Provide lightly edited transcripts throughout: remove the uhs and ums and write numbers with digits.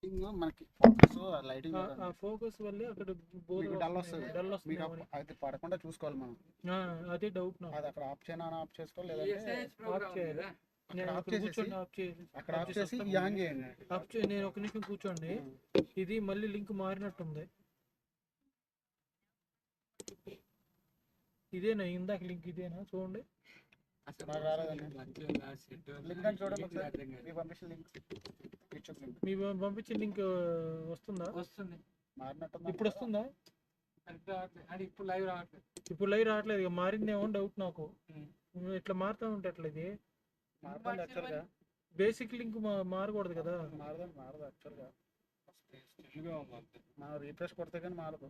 Lighting మనకి focus lighting ఆ focus వల్లే అక్కడ డల్ వస్తుంది. డల్ వస్తుంది. అది పడకుండా చూసుకోవాలి మనం. అదే డౌట్ నాకు. అది అక్కడ ఆఫ్ చేయనా ఆఫ్ చేసుకోవాలి, లేదంటే ఆఫ్ చేయాలి. నేను కూర్చోండి, అక్కడ ఆఫ్ చేసి ఆన్ చేయండి. ఆఫ్ చేయండి. నేను ఒక నిమిషం కూర్చోండి. ఇది మళ్ళీ లింక్ మారినట్టుంది. ఇదేనా ఇందాక లింక్? ఇదేనా చూడండి. మీ పంపించిన లింక్ వస్తుందా? వస్తుంది. ఇప్పుడు వస్తుందా? ఇప్పుడు లైవ్ రావట్లేదు. ఇక మారిందేమో డౌట్ నాకు. ఇట్లా మారుతా ఉంటే అట్లా ఇది బేసిక్ లింక్ మారకూడదు కదా. మారదు యాక్చువల్గా. మనం రీఫ్రెష్ కొడితే కానీ మారదు.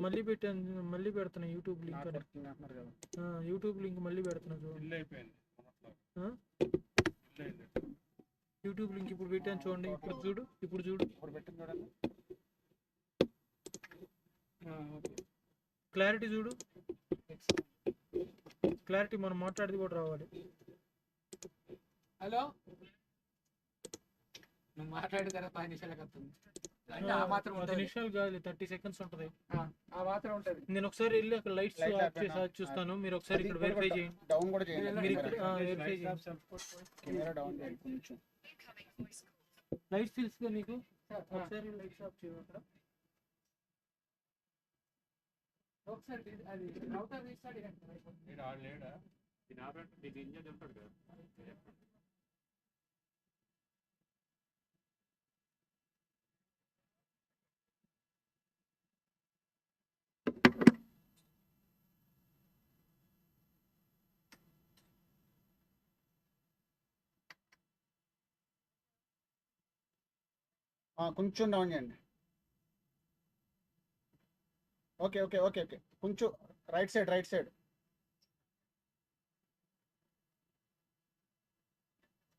మళ్ళీ పెడుతున్నా యూట్యూబ్ లింక్ అని. యూట్యూబ్ లింక్ మళ్ళీ పెడుతున్నా. యూట్యూబ్ లింక్ ఇప్పుడు పెట్టాను చూడండి. ఇప్పుడు చూడు పెట్టింది చూడండి. క్లారిటీ చూడు. క్లారిటీ మనం మాట్లాడేది కూడా రావాలి. హలో, నువ్వు మాట్లాడిన తర్వాత 10 నిమిషాలకు వస్తుంది. 10 నిమిషాలు కాదు, 30 సెకండ్స్ ఉంటుంది. ఆ మాత్రం ఉంటుంది. నేను ఒకసారి వెళ్ళి అక్కడ లైట్స్ ఆఫ్ చేసి చూస్తాను. మీరు ఒకసారి ఇక్కడ వెరిఫై చేయండి. డౌన్ కూడా చేయండి. మీరు ఇక్కడ వెరిఫై చేయండి. కెమెరా డౌన్ చేయండి కొంచెం. లైట్స్ తెలుసుగా నీకు? ఒకసారి లైట్స్ ఆఫ్ చేయండి. అక్కడ ఒకసారి అది రౌటర్ రీస్టార్ట్ చేయండి. లేడా ఇది ఆపరేట్ ఇది ఇంజన్ చెప్తాడు కదా. కొంచెం డౌన్ చేయండి. ఓకే ఓకే ఓకే ఓకే కొంచెం right side right side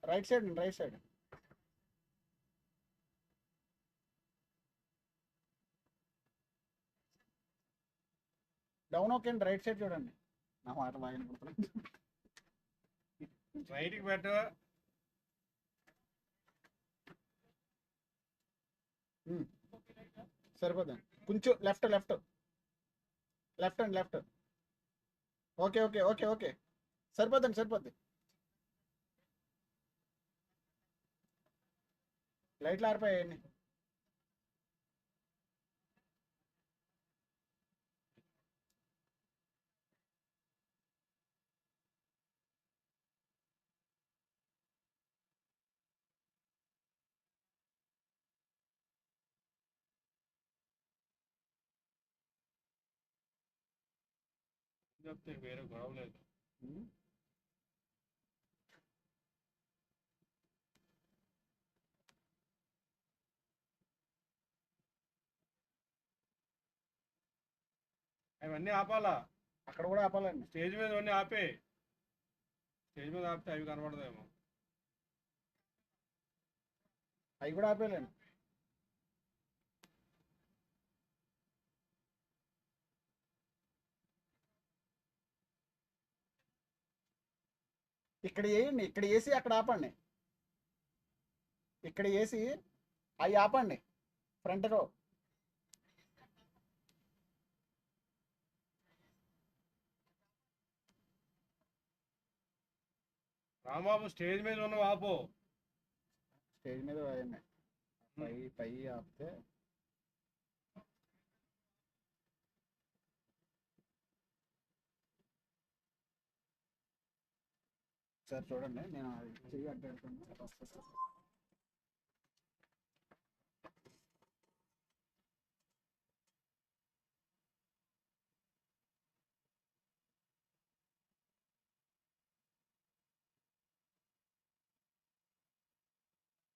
right side అండి, రైట్ సైడ్. డౌన్ ఓకే అండి, రైట్ సైడ్ చూడండి. నా మాట బాగా వినపడుతుంది. రైట్కి పెట్టు. సరిపోతుంది. కొంచెం left left left and left. Okay okay okay okay సరిపోద్దండి, సరిపోద్ది. లైట్లు ఆరిపోయాయండి. చెప్తే వేరే గొడవ లేదు. అవన్నీ ఆపాలా? అక్కడ కూడా ఆపాలండి. స్టేజ్ మీద అన్నీ ఆపే. స్టేజ్ మీద ఆపితే అవి కనబడదేమో. అవి కూడా ఆపేయాలండి. ఇక్కడ వేయండి, ఇక్కడ వేసి అక్కడ ఆపండి. ఇక్కడ వేసి అవి ఆపండి ఫ్రంట్ రో. రాంబాబు స్టేజ్ మీద ఉన్న ఆపు. స్టేజ్ మీద వేయండి. పై పై ఆపితే సార్ చూడండి, నేను చెయ్యి అడ్డాడుతున్నాను.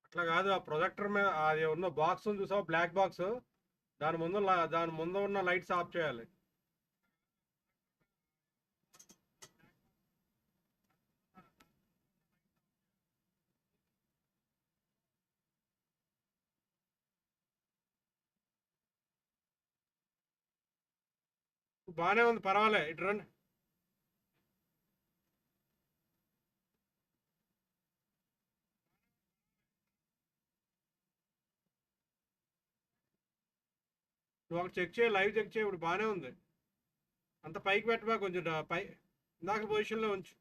అట్లా కాదు, ఆ ప్రొజెక్టర్ మీద అది ఉన్న బాక్స్ చూసావు, బ్లాక్ బాక్స్, దాని ముందు ఉన్న లైట్స్ ఆఫ్ చేయాలి. బాగానే ఉంది, పర్వాలే. ఇటు రండి. నువ్వు ఒకటి చెక్ చేయి, లైవ్ చెక్ చేయి, ఇప్పుడు బాగానే ఉంది. అంత పైకి పెట్టబా, కొంచెం పై ఇందాక పొజిషన్లో ఉంచు.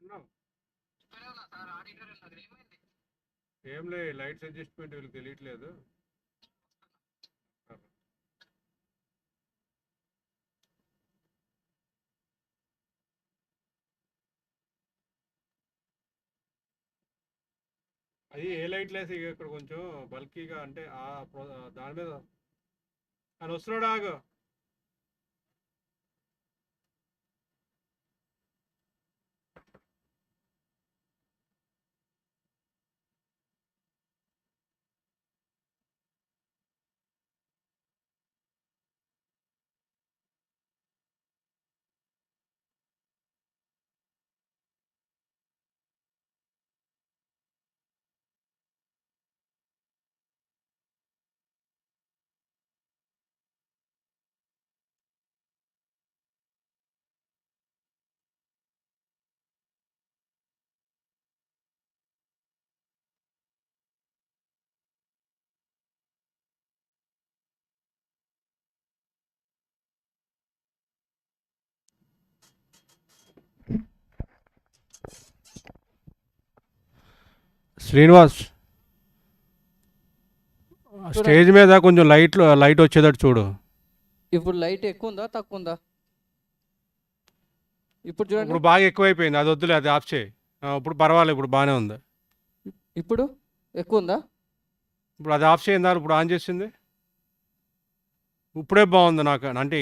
ఉన్నావు. ఏం లే, లైట్స్ అడ్జస్ట్మెంట్ వీళ్ళకి తెలియట్లేదు. అది ఏ లైట్ లేసి ఇక్కడ కొంచెం బల్కీగా అంటే దాని మీద అని వస్తున్నాడు, ఆగు. శ్రీనివాస్, స్టేజ్ మీద కొంచెం లైట్ వచ్చేటట్టు చూడు. ఇప్పుడు లైట్ ఎక్కువ ఉందా తక్కువ ఉందా? ఇప్పుడు చూడండి. ఇప్పుడు బాగా ఎక్కువైపోయింది, అది వద్దులే, అది ఆఫ్ చేయి. ఇప్పుడు పర్వాలేదు, ఇప్పుడు బాగానే ఉంది. ఇప్పుడు ఎక్కువ ఉందా? ఇప్పుడు అది ఆఫ్ చేయిందా, ఇప్పుడు ఆన్ చేసింది. ఇప్పుడే బాగుంది నాకు, అంటే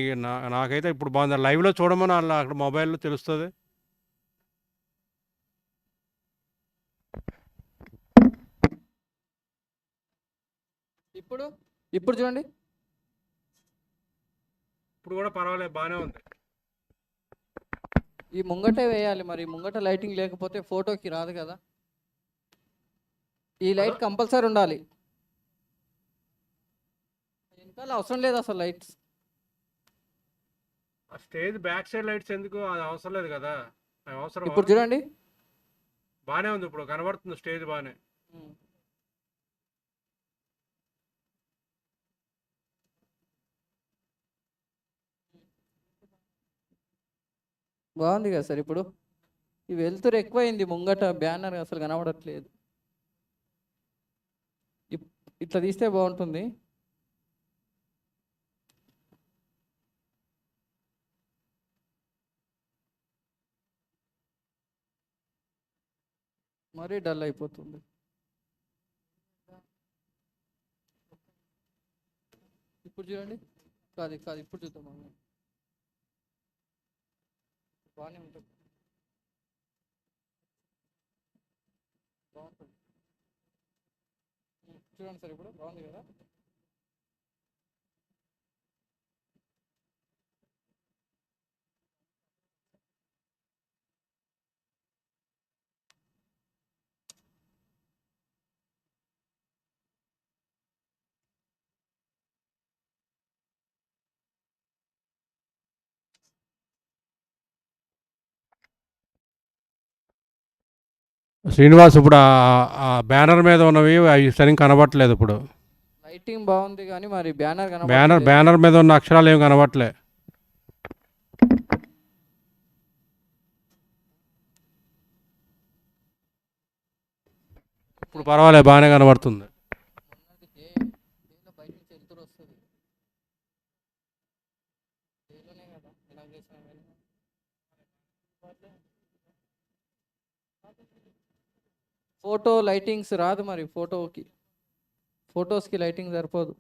నాకైతే ఇప్పుడు బాగుంది. లైవ్లో చూడమని అలా అక్కడ మొబైల్లో తెలుస్తుంది. ఇప్పుడు ఇప్పుడు చూడండి. ఇప్పుడు కూడా పర్వాలేదు, బాగానే ఉంది. ఈ ముంగటే వేయాలి, మరి ముంగట లైటింగ్ లేకపోతే ఫోటోకి రాదు కదా. ఈ లైట్ కంపల్సరీ ఉండాలి. వెనకాల అవసరం లేదు అసలు lights. Stage back side lights ఎందుకు, అది అవసరం లేదు కదా. అది అవసరం. ఇప్పుడు చూడండి. బాగానే ఉంది, ఇప్పుడు కనబడుతుంది స్టేజ్ బాగానే. బాగుంది కదా సార్. ఇప్పుడు ఈ వెలుతురు ఎక్కువైంది, ముంగట బ్యానర్ అసలు కనబడట్లేదు. ఇట్లా తీస్తే బాగుంటుంది. మరీ డల్ అయిపోతుంది. ఇప్పుడు చూడండి. కాదు కాదు, ఇప్పుడు చూద్దాం. బాగానే ఉంటుంది, బాగుంటుంది. చూడండి సార్, ఇప్పుడు బాగుంది కదా. శ్రీనివాస్, ఇప్పుడు ఆ బ్యానర్ మీద ఉన్నవి అవి సరిగ్గా కనబట్టలేదు. ఇప్పుడు లైటింగ్ బాగుంది కానీ మరి బ్యానర్ బ్యానర్ మీద ఉన్న అక్షరాలు ఏమి కనబట్టలే. ఇప్పుడు పర్వాలేదు, బాగానే కనబడుతుంది. బయట నుంచి వెళ్తురు వస్తుంది కదా ఇనాగ్రేషన్. ఫోటో లైటింగ్స్ రాదు మరి, ఫొటోస్కి లైటింగ్ సరిపోదు.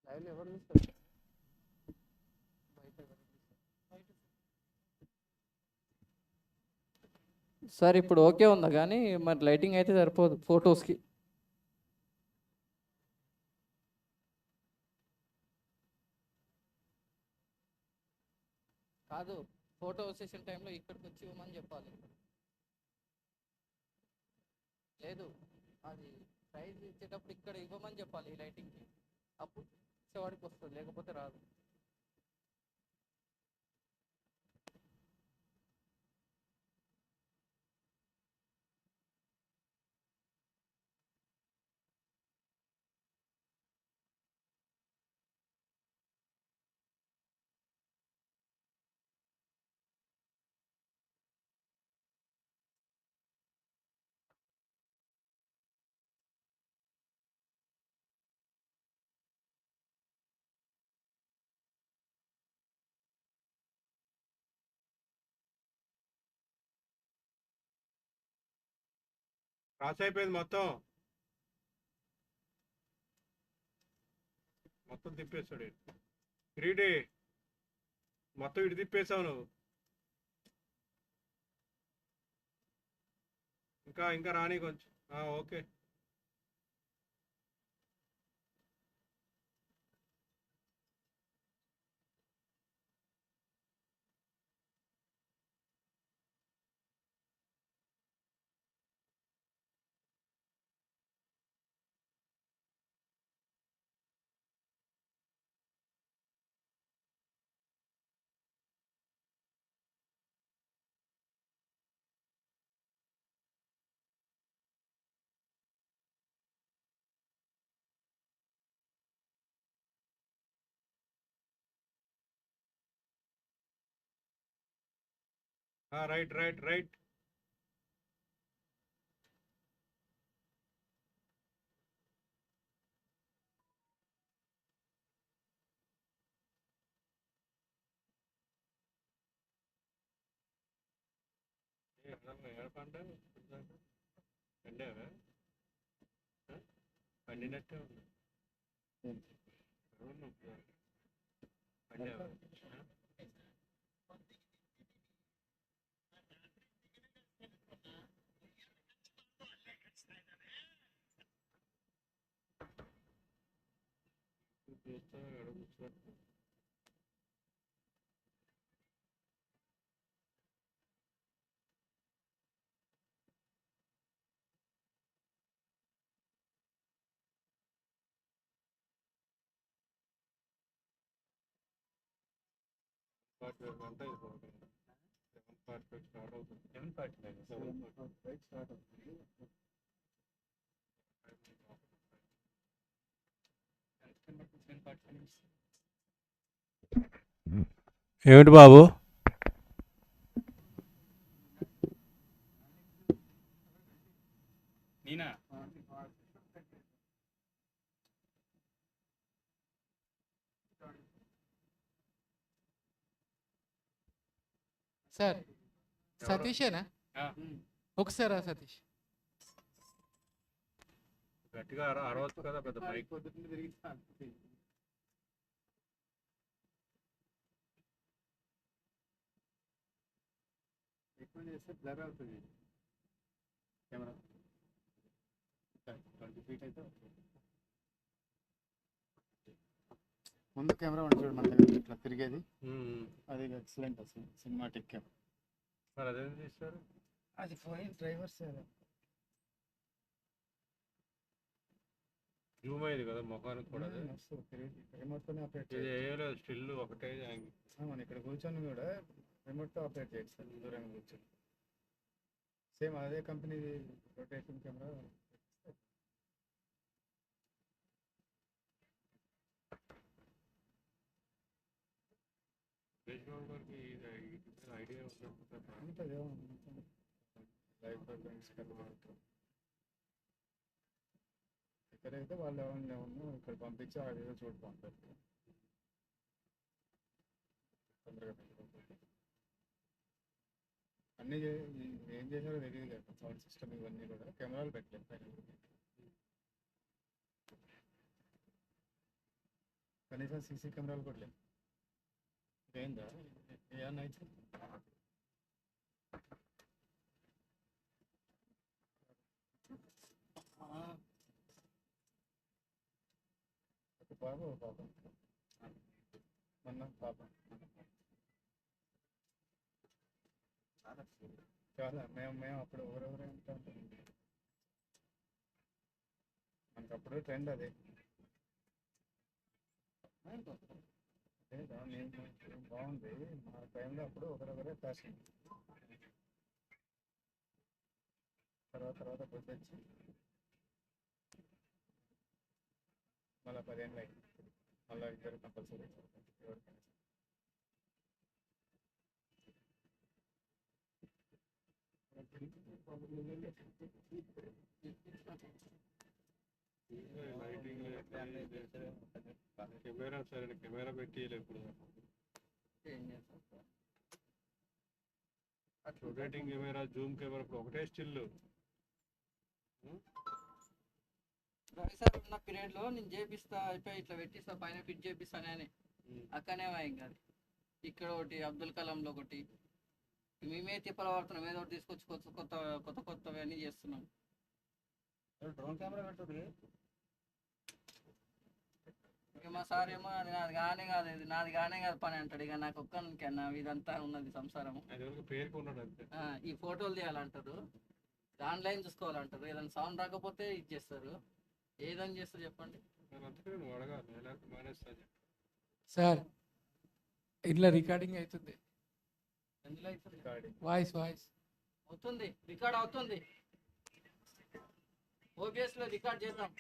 లైవ్లో ఎవరు చూస్తారు? సార్ ఇప్పుడు ఓకే ఉందా, కానీ మరి లైటింగ్ అయితే సరిపోదు ఫొటోస్కి. కాదు, ఫోటో సెషన్ టైంలో ఇక్కడికి వచ్చి ఇవ్వమని చెప్పాలి. లేదు, అది ప్రైజ్ ఇచ్చేటప్పుడు ఇక్కడ ఇవ్వమని చెప్పాలి ఈ లైటింగ్కి. అప్పుడు ఇచ్చేవాడికి వస్తుంది, లేకపోతే రాదు. క్రాస్ అయిపోయింది మొత్తం తిప్పేస్తాడు. గ్రీడీ మొత్తం ఇటు తిప్పేసావు నువ్వు. ఇంకా రాని కొంచెం. ఓకే. రైట్. పండినట్టే ఉంది. స్టార్ట్ అవుతుంది. 7:45 స్టార్ట్ అవుతుంది. ఏమిటి బాబు? నేనా? సార్ సతీషేనా ఒకసారి సతీష్ గట్టిగా అరవచ్చు కదా పెద్ద మైక్. పొద్దున్న తిరుగుతాను. ఎక్కువ చేస్తే బ్లర్ అవుతుంది కెమెరా. 20 feet అయితే ముందు కెమెరా ఉంటుంది చూడు మన దగ్గర ఇట్లా తిరిగేది, అది ఎక్సలెంట్ అసలు సినిమాటిక్ కెమెరా. మరి అదేం చేస్తారు? అది పోయి డ్రైవర్స్ జూమ్ అయ్యేది కదా ముఖానికి కూడా. అది రిమోట్తోనే ఆపరేట్ ఇది వేయలేదు, స్టిల్ ఒకటే యాంగిల్. మన ఇక్కడ కూర్చొని కూడా రిమోట్తో ఆపరేట్ చేయొచ్చు సార్, దూరంగా కూర్చొని. సేమ్ అదే కంపెనీ రొటేషన్ కెమెరా. ఐడియా ఉంటుంది లైవ్ ప్రోగ్రామ్స్ ఇక్కడైతే వాళ్ళు ఎవరిని ఇక్కడ పంపించి అదేదో చూడుకుంటారు తొందరగా పెట్టుకుంటారు. అన్నీ ఏం చేశారో తెలియదు లేదు, సౌండ్ సిస్టమ్ ఇవన్నీ కూడా కెమెరాలు పెట్టలేదు పైన. కనీసం సీసీ కెమెరాలు కూడా లేవు. ఏందా ఏమన్నా అయితే ఒక బాబు ఒక పాప, మొన్న పాప చాలా మేము అప్పుడు ఎవరెవరే ఉంటాం. మనకు అప్పుడు ట్రెండ్ అదే. బాగుంది మా టైంలో అప్పుడు ఒకరొకరే ఫ్యాషన్. తర్వాత పొద్దుచ్చి మళ్ళీ 10 ఏళ్ళు అయింది, మళ్ళీ ఇద్దరు కంపల్సరీ ఎవరికైనా. కెమెరా సరే కెమెరా పెట్టి ఇప్పుడు ఏం చేస్తాం sir? Rotating camera, Zoom camera ఇప్పుడు ఒకటే స్టిల్. రవి సార్ ఉన్న పీరియడ్ లో నేను చేపిస్తా అయిపోయి ఇట్లా పెట్టిస్తా పైన ఫిట్ చేపిస్తానని అక్కనే ఇంకా ఇక్కడ ఒకటి అబ్దుల్ కలాంలో ఒకటి మేమే తిప్పల పడుతున్నాం, ఏదో ఒకటి తీసుకొచ్చి కొత్తవి అన్నీ చేస్తున్నాం. డ్రోన్ కెమెరా పెట్టుర్రి. ఇక మా సార్ ఏమో అది నాది కానే కాదు, ఇది నాది కానే కాదు పని అంటాడు. ఇక నాకు ఒక్కనికన్నా ఇదంతా ఉన్నది సంసారం. పేరుకు ఉన్నాడు అంతే. ఈ ఫోటోలు తీయాలంటారు, ఆన్లైన్ చూసుకోవాలంటారు, ఏదైనా సౌండ్ రాకపోతే ఇది చేస్తారు. ఏదని చేస్తారు చెప్పండి సార్. ఇట్లా రికార్డింగ్ అవుతుంది, ఎందులో అవుతుంది? వాయిస్ అవుతుంది, రికార్డ్ అవుతుంది. ఓబిఎస్ లో రికార్డ్ చేద్దాం.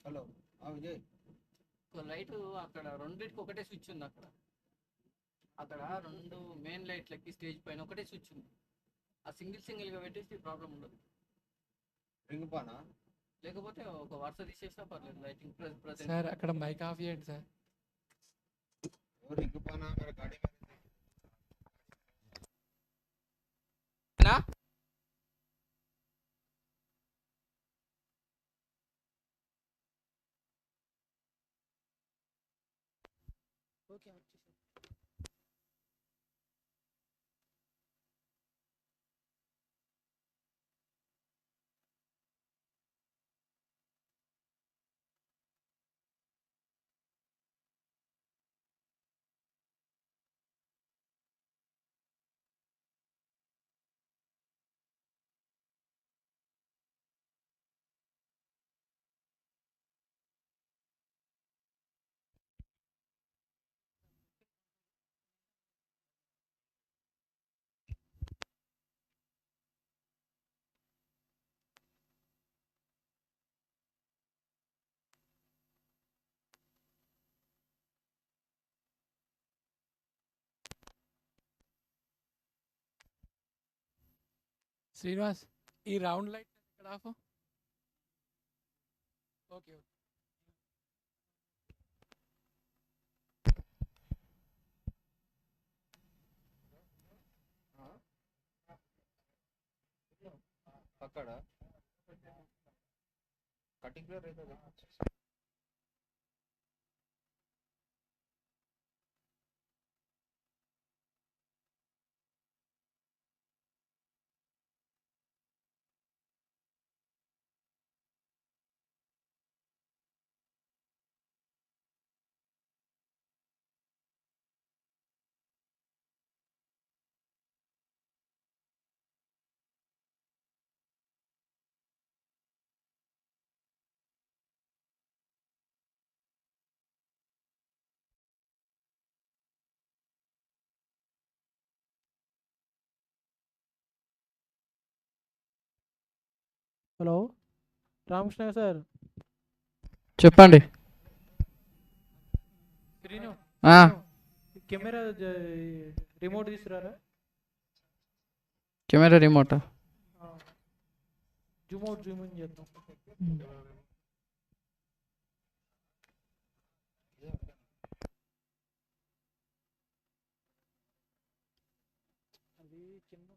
హలో విజయ్, లైట్ అక్కడ రెండింటికి ఒకటే స్విచ్ ఉంది. అక్కడ 2 మెయిన్ లైట్లకి స్టేజ్ పైన ఒకటే స్విచ్ ఉంది. ఆ సింగిల్ గా పెట్టేసి ప్రాబ్లం ఉండదు. లేకపోతే ఒక వరుస తీసేసినా పర్లేదు. లైటింగ్ సార్ అక్కడ మైక్ ఆఫ్ చేయండి సార్. ఓకే. శ్రీనివాస్, ఈ రౌండ్ లైట్ ఎక్కడ ఆఫ్? ఓకే. అక్కడ कटिंग प्लेयर रहता है హలో రామకృష్ణ సార్ చెప్పండి. శ్రీను ఆ, కెమెరా రిమోట్ తీసుకురారా. Camera remote zoom out zoom in చేద్దాం. అది చిన్న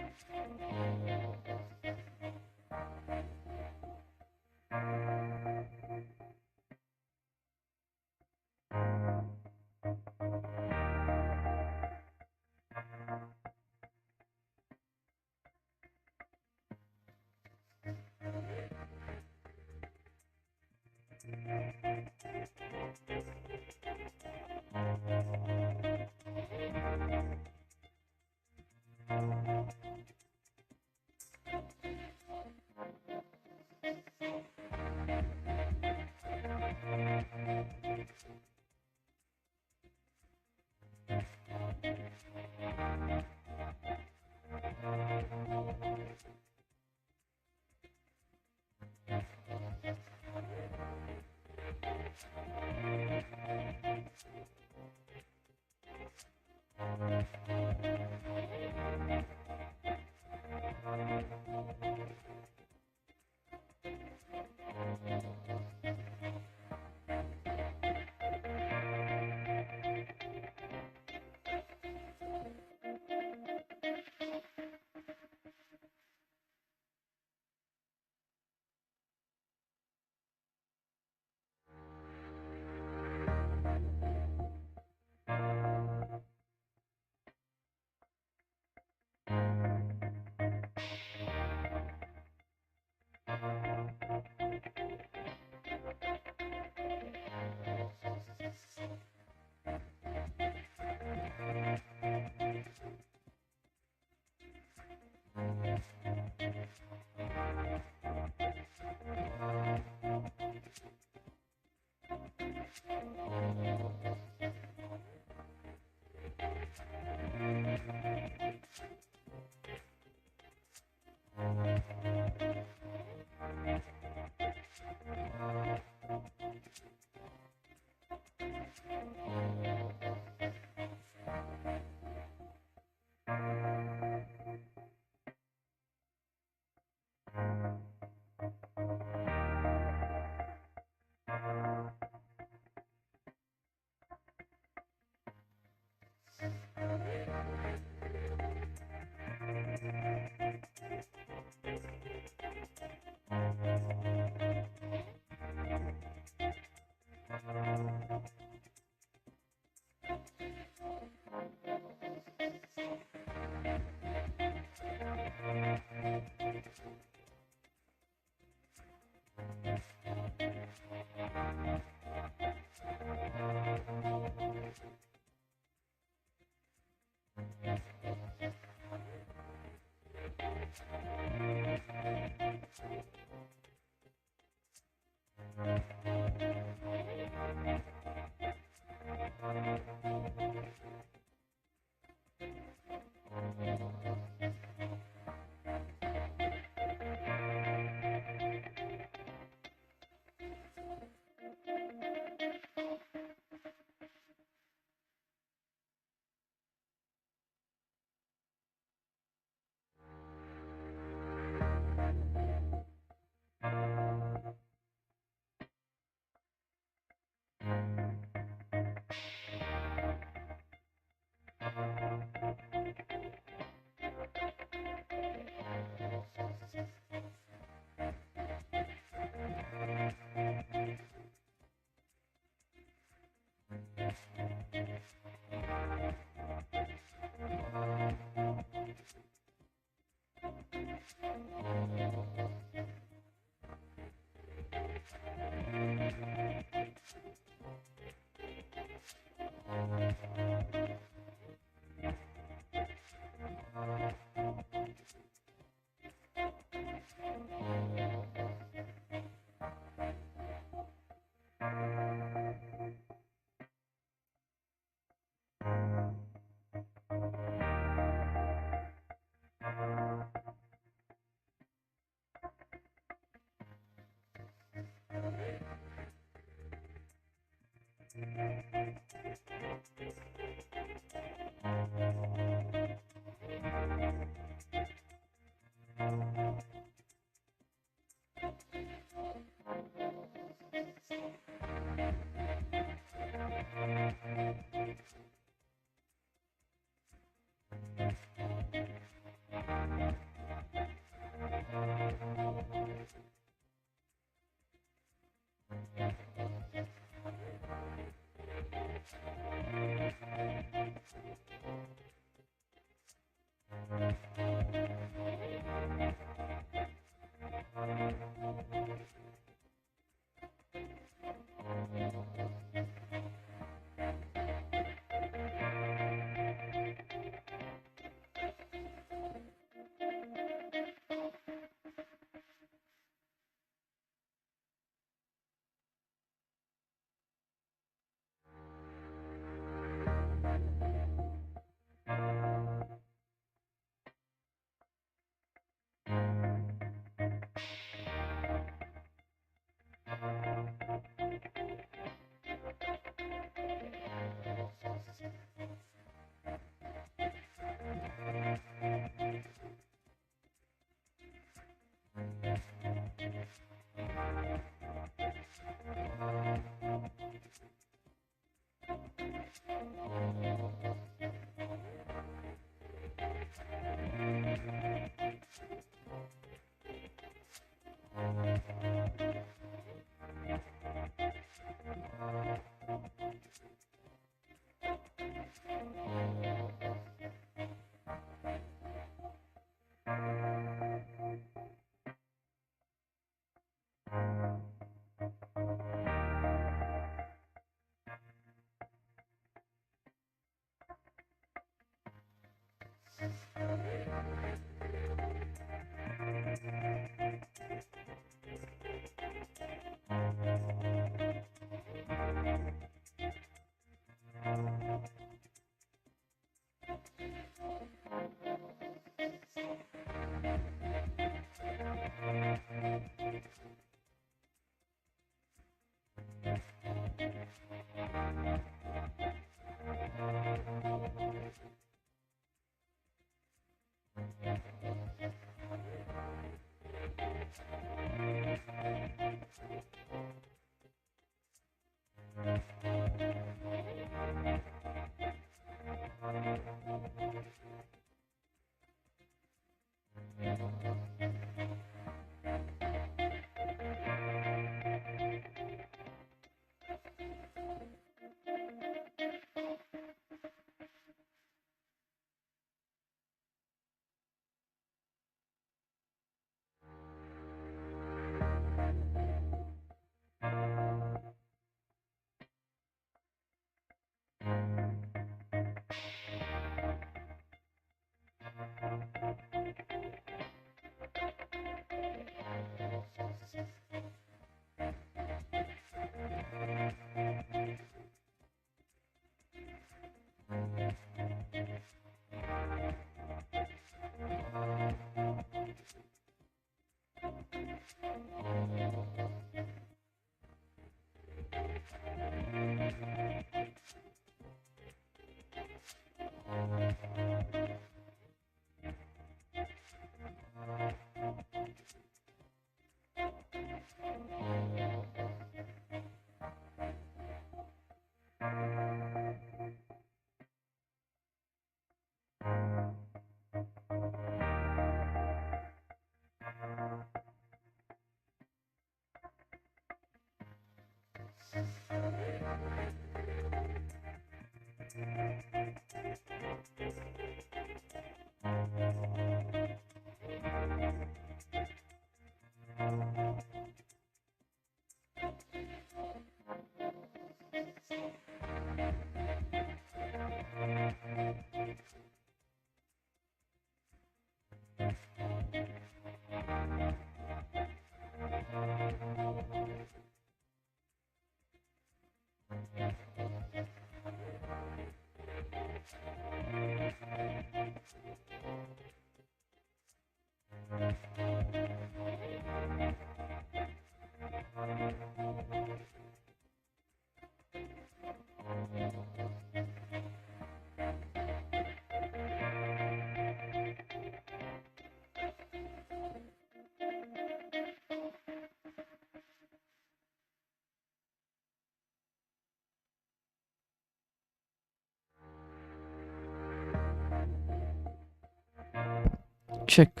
check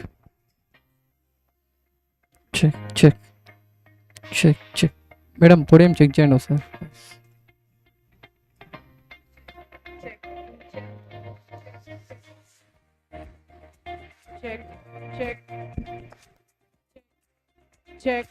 check check check check madam podium check చేయండి ఒకసారి. Check, check, check.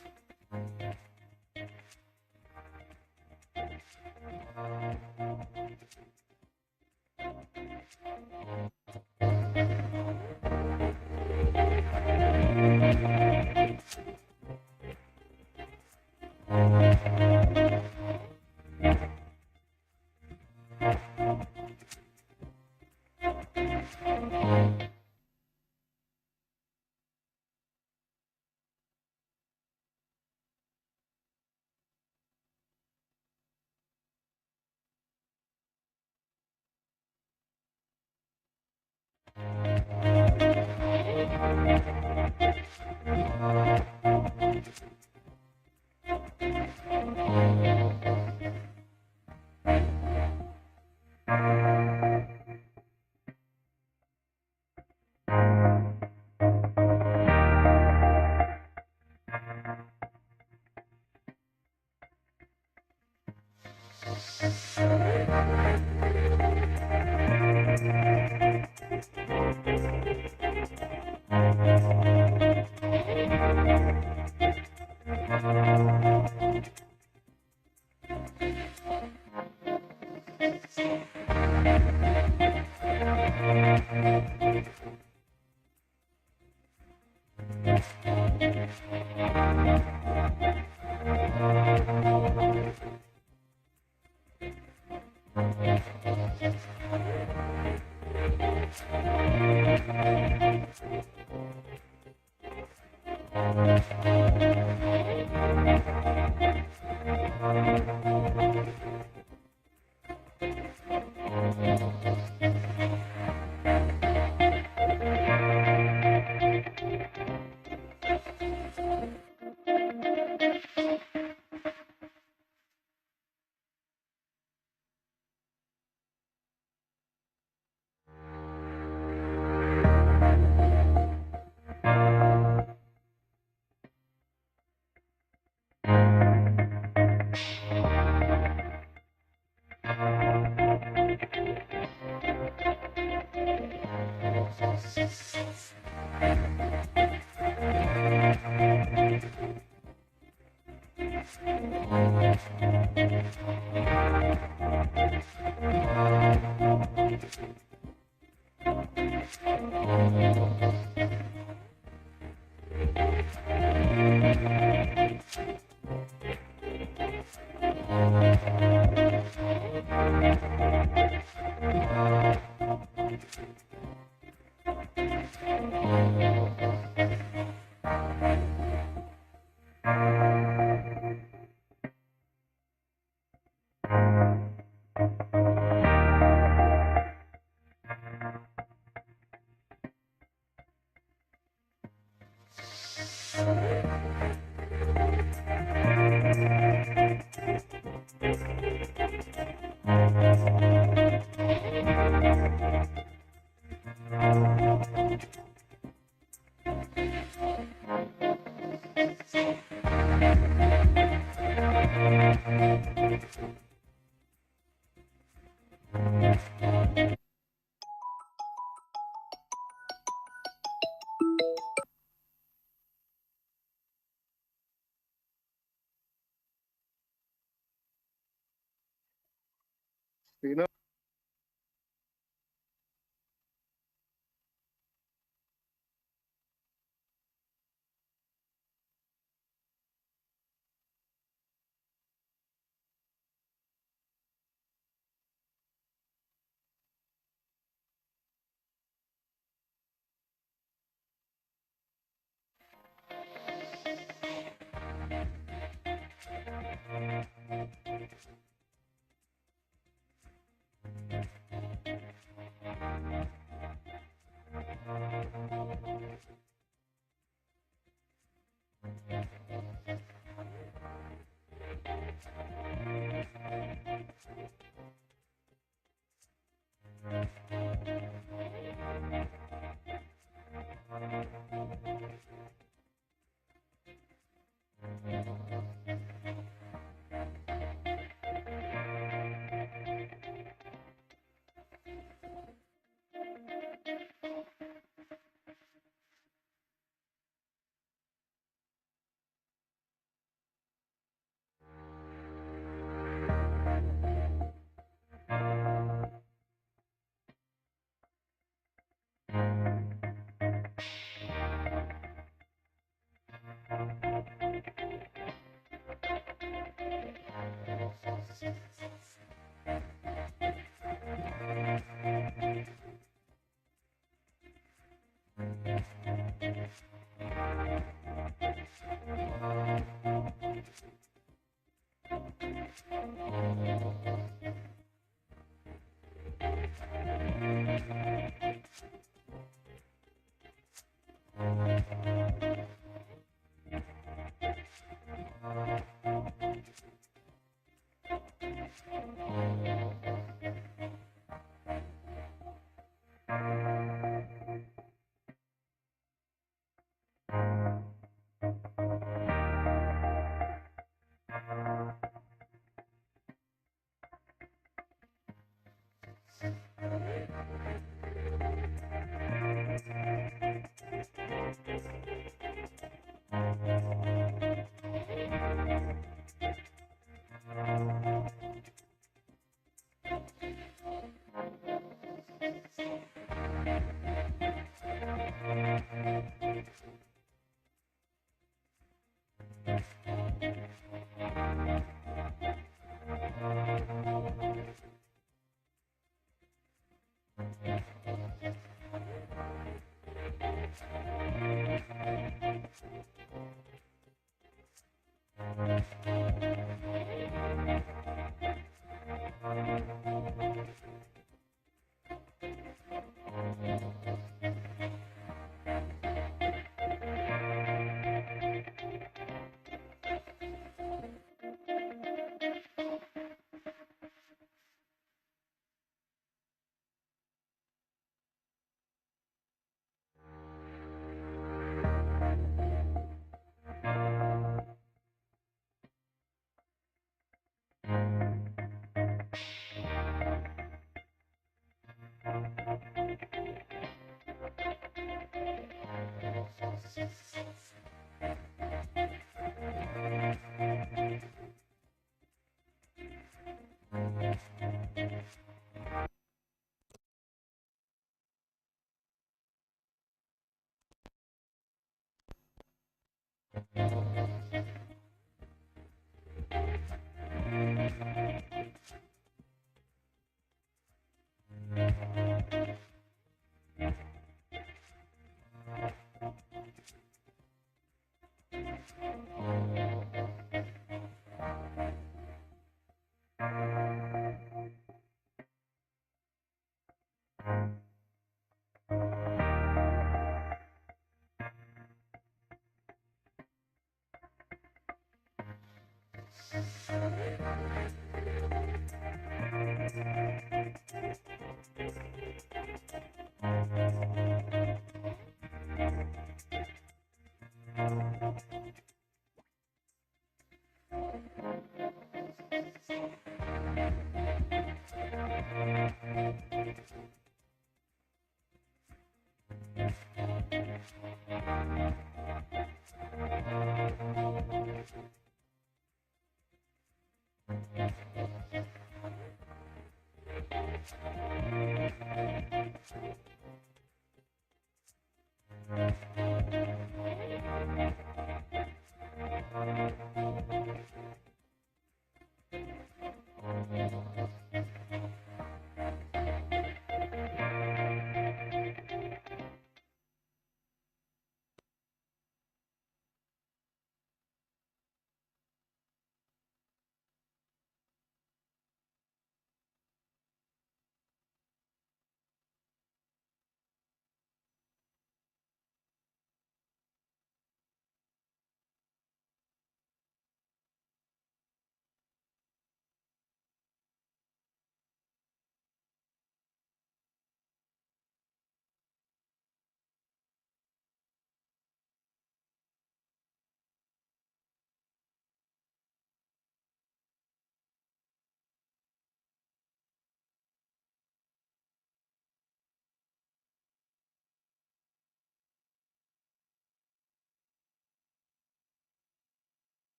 Srinu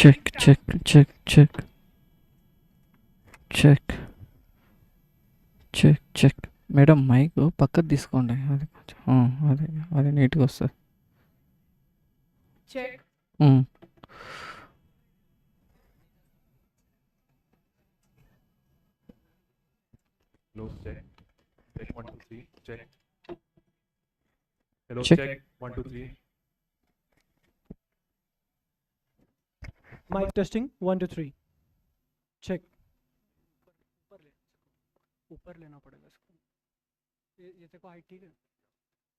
check check check check check check check. Madam mic పక్కకు తీసుకోండి, అది కొంచెం అదే అది నీట్గా వస్తుంది. Check. Hello, check. Check 1 2 3. Check. Hello, Check. check 1 2 3. Mic testing 1 2 3. Check. ऊपर लेना पड़ेगा इसको. ये देखो हाइट ठीक है.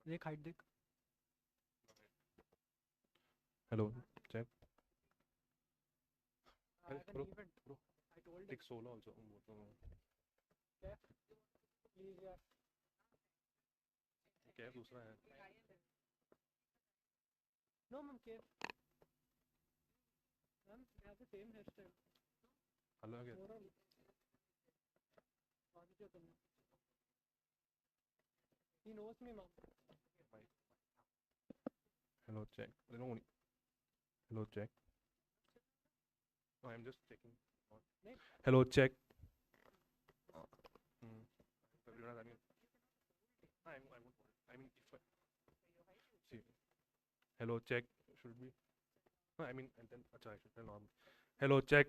देख हाइट देख. Hello, check. I have an event. Bro, I told take solo also. him. Please यार. क्या दूसरा है? No ma'am, care. Ma'am, we have the same hairstyle. Hello again. Overall. Aditya तुम. He knows me ma'am. Hello, check. No, hello, check. No, I'm just checking. Hello, check. I mean, I mean, if see, hello, check. Should be. No, I mean, and then, acha, I should tell normal. Hello, check.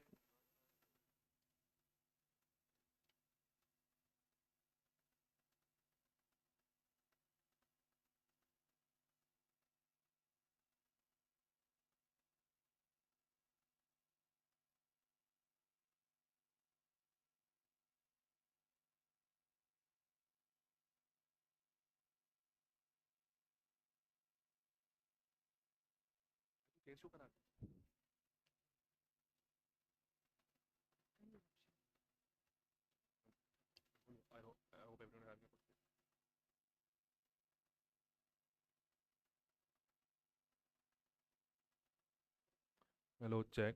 कैसे करा? I hope everyone has a good. Hello, check.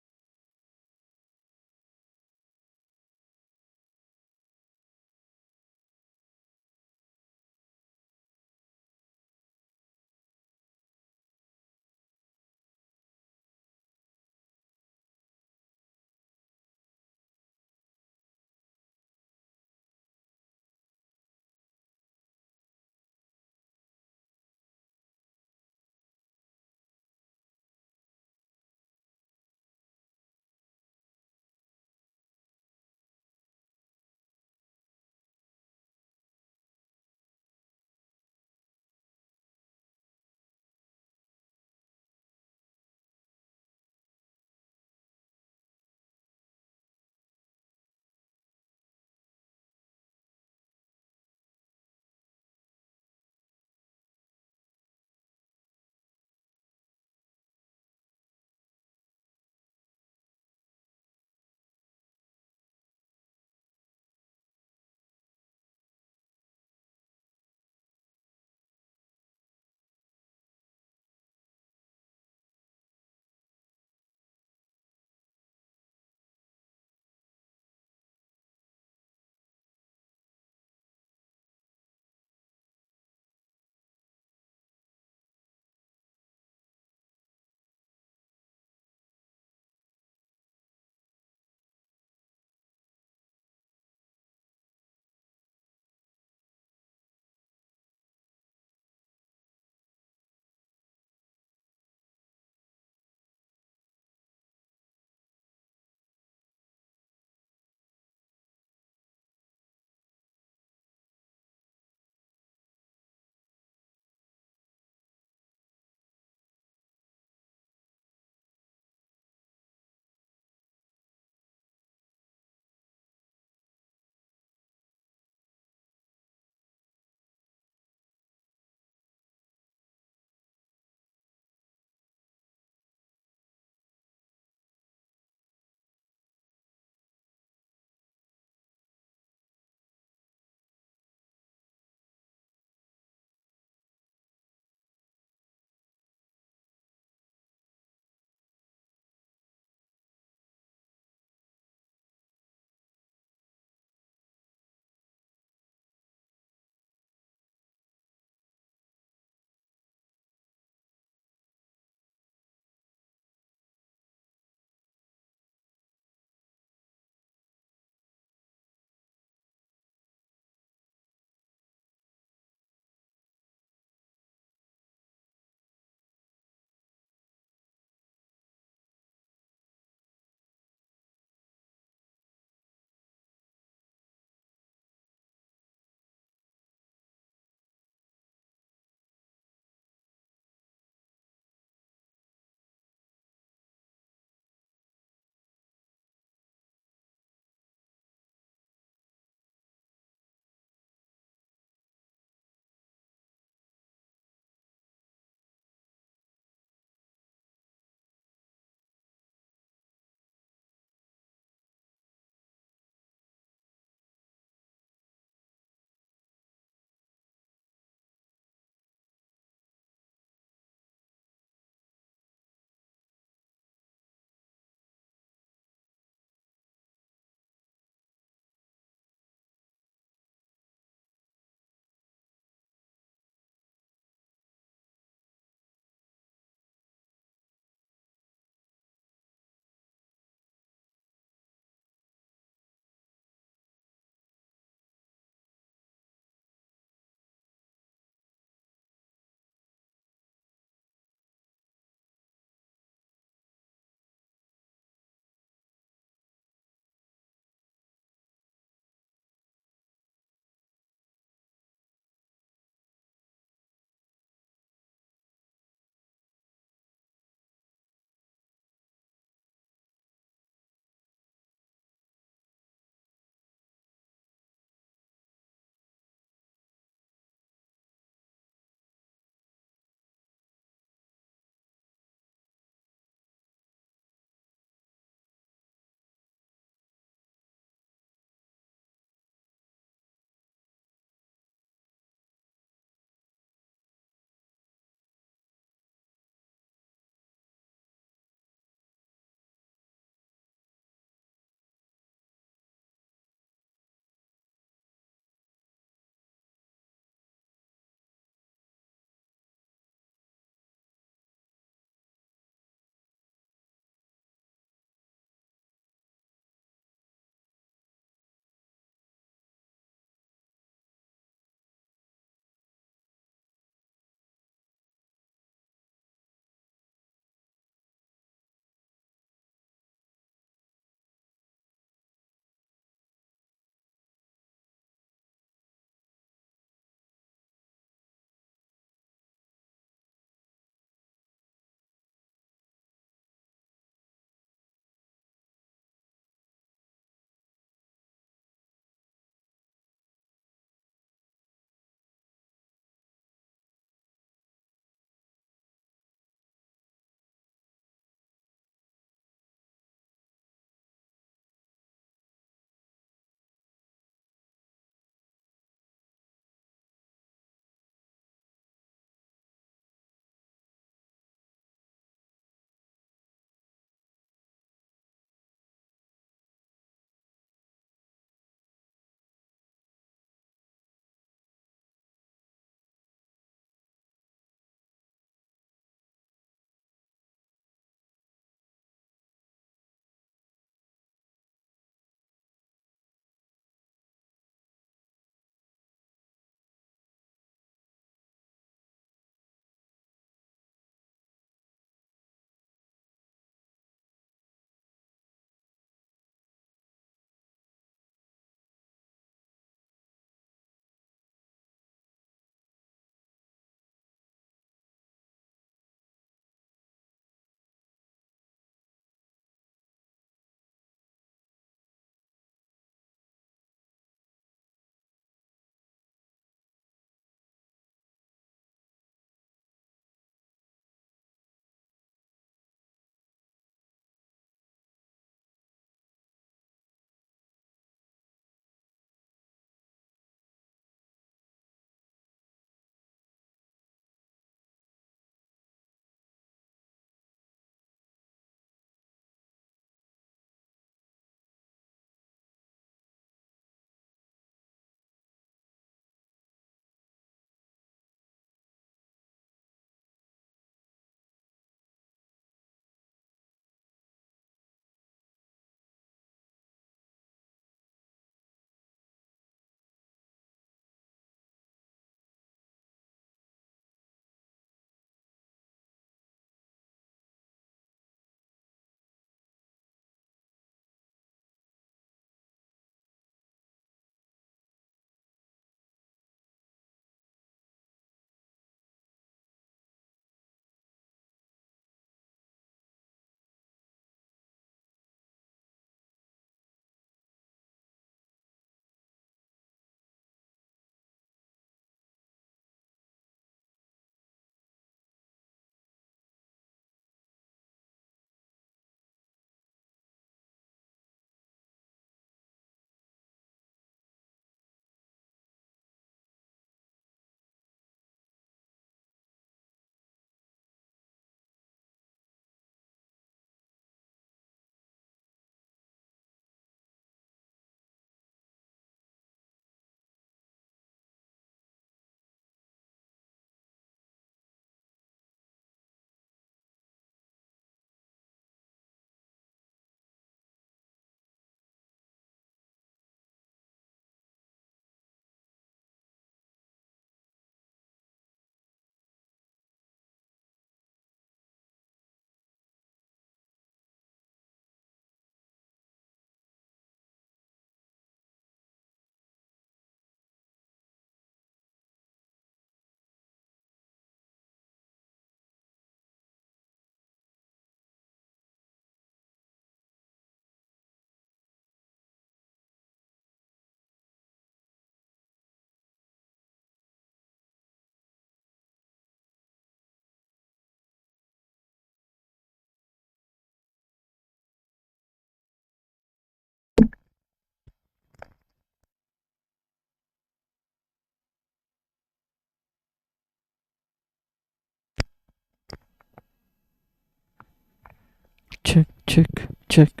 Check check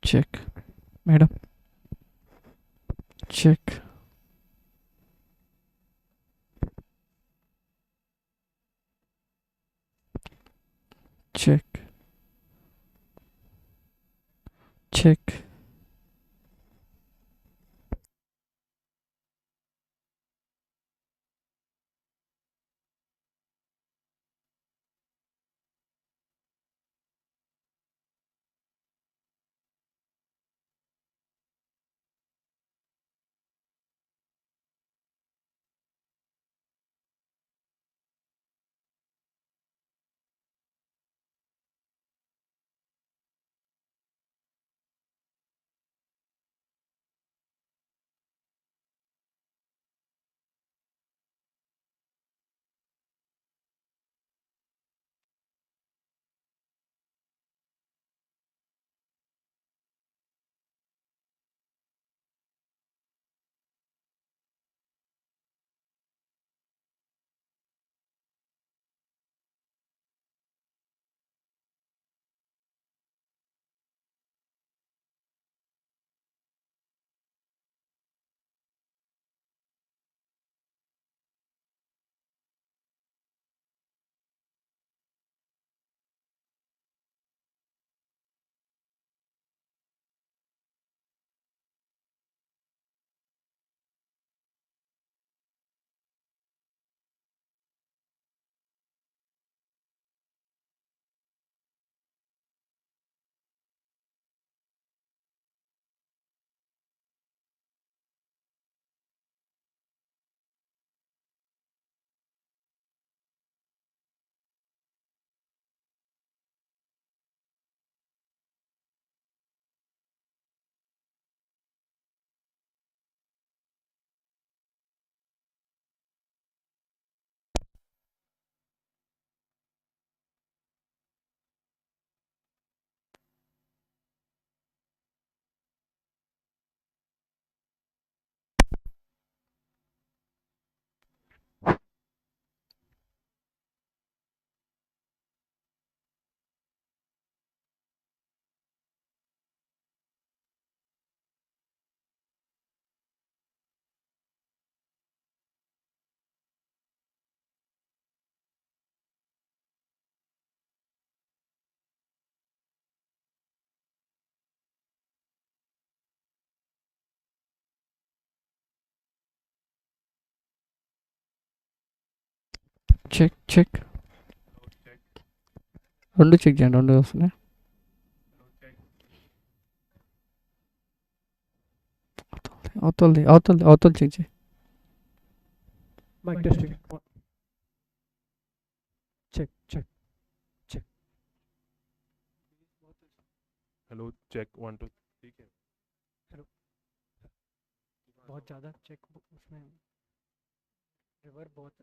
check madam check check check check check రెండు check చేయండి, రెండు వస్తున్నాయి. అవతల check చేయి. Mic testing. Check, check, check. Hello check 1 2 ठीक है. बहुत ज़्यादा चेक उसमें रिवर्ब बहुत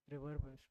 रिवर्ब है उसमें.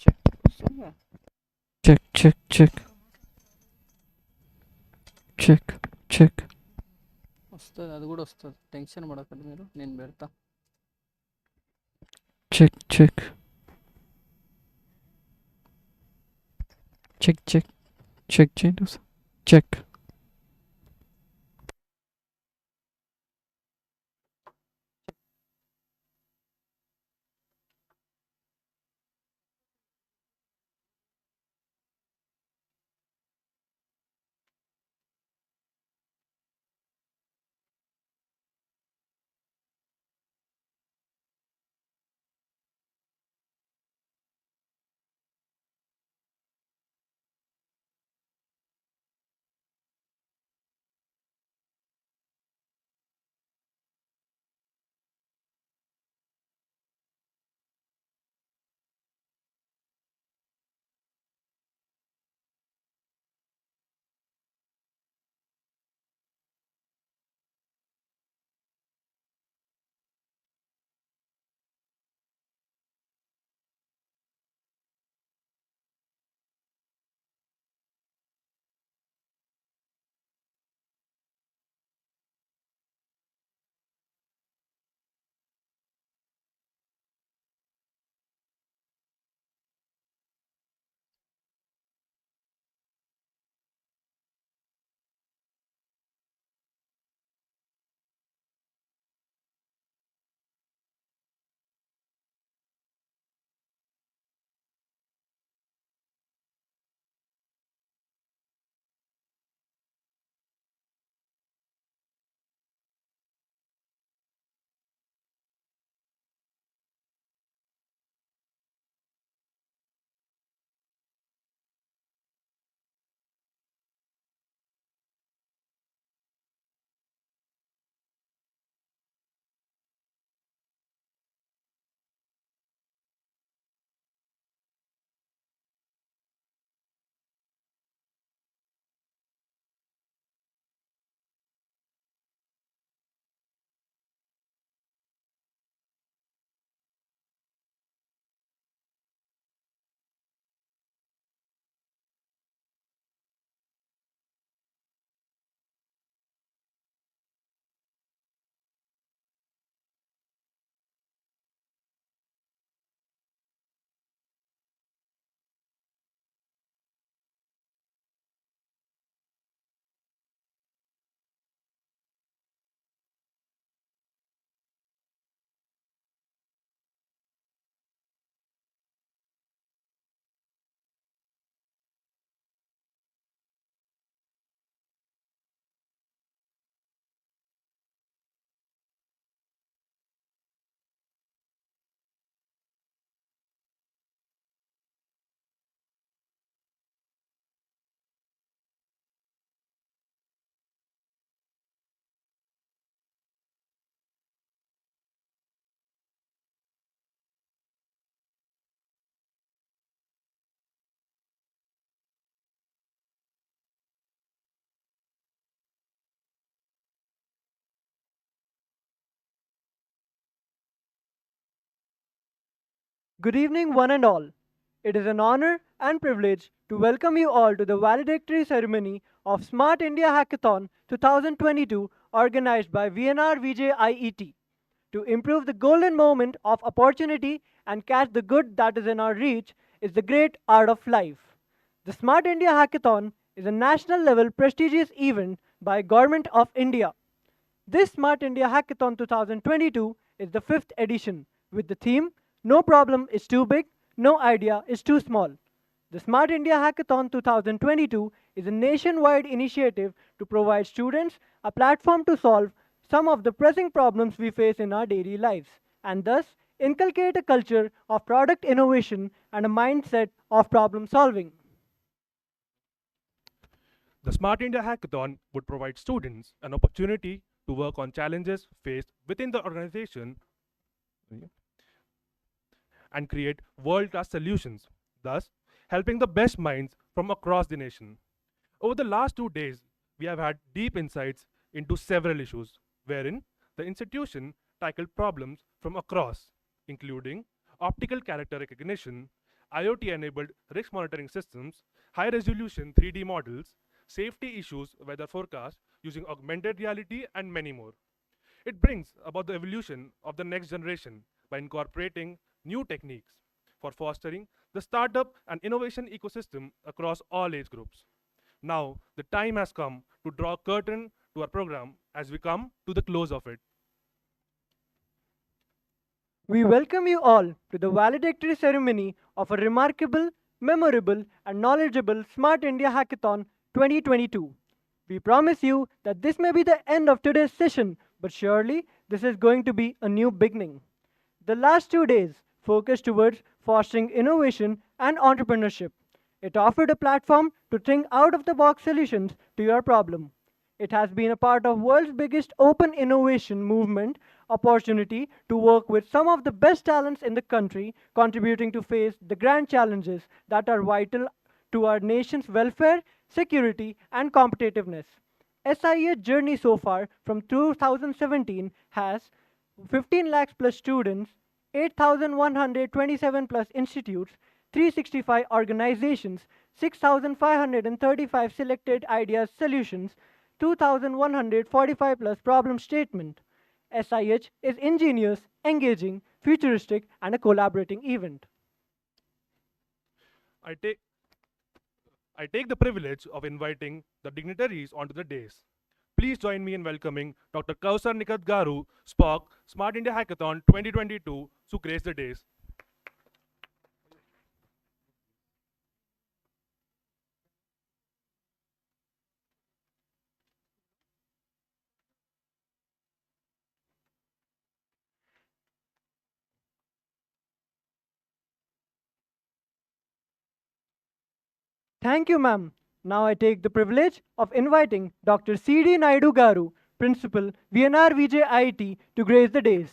చెక్ వస్తుందా? Check check check check check. వస్తుంది, అది కూడా వస్తుంది, టెన్షన్ పడకండి మీరు, నేను పెడతా. Check check check check check చేయండి ఒకసారి. Check. Good evening, one and all. It is an honor and privilege to welcome you all to the valedictory ceremony of Smart India Hackathon 2022 organized by VNRVJIET. To improve the golden moment of opportunity and catch the good that is in our reach is the great art of life. The Smart India Hackathon is a national level prestigious event by Government of India. This Smart India Hackathon 2022 is the fifth edition with the theme No problem is too big, no idea is too small. The Smart India Hackathon 2022 is a nationwide initiative to provide students a platform to solve some of the pressing problems we face in our daily lives and thus inculcate a culture of product innovation and a mindset of problem solving. The Smart India Hackathon would provide students an opportunity to work on challenges faced within the organization and create world-class solutions, thus helping the best minds from across the nation. Over the last 2 days, we have had deep insights into several issues, wherein the institution tackled problems from across, including optical character recognition, IoT-enabled risk monitoring systems, high-resolution 3D models, safety issues, weather forecast using augmented reality, and many more. It brings about the evolution of the next generation by incorporating new techniques for fostering the startup and innovation ecosystem across all age groups. Now, the time has come to draw a curtain to our program as we come to the close of it. We welcome you all to the valedictory ceremony of a remarkable, memorable, and knowledgeable Smart India Hackathon 2022. We promise you that this may be the end of today's session, but surely this is going to be a new beginning. The last 2 days focused towards fostering innovation and entrepreneurship. It offered a platform to think out of the box solutions to your problem. It has been a part of world's biggest open innovation movement opportunity to work with some of the best talents in the country, contributing to face the grand challenges that are vital to our nation's welfare, security, and competitiveness. SIH journey so far from 2017 has 15 lakhs plus students, 8,127 plus institutes, 365 organizations, 6,535 selected ideas solutions, 2,145 plus problem statement. SIH is ingenious, engaging, futuristic, and a collaborating event. I take the privilege of inviting the dignitaries onto the dais. Please join me in welcoming Dr. Kausar Nikat Garu, SPOC, Smart India Hackathon 2022, to grace the dais. Thank you, ma'am. Now I take the privilege of inviting Dr. C.D. Naidu Garu, Principal, VNRVJIET, to grace the dais.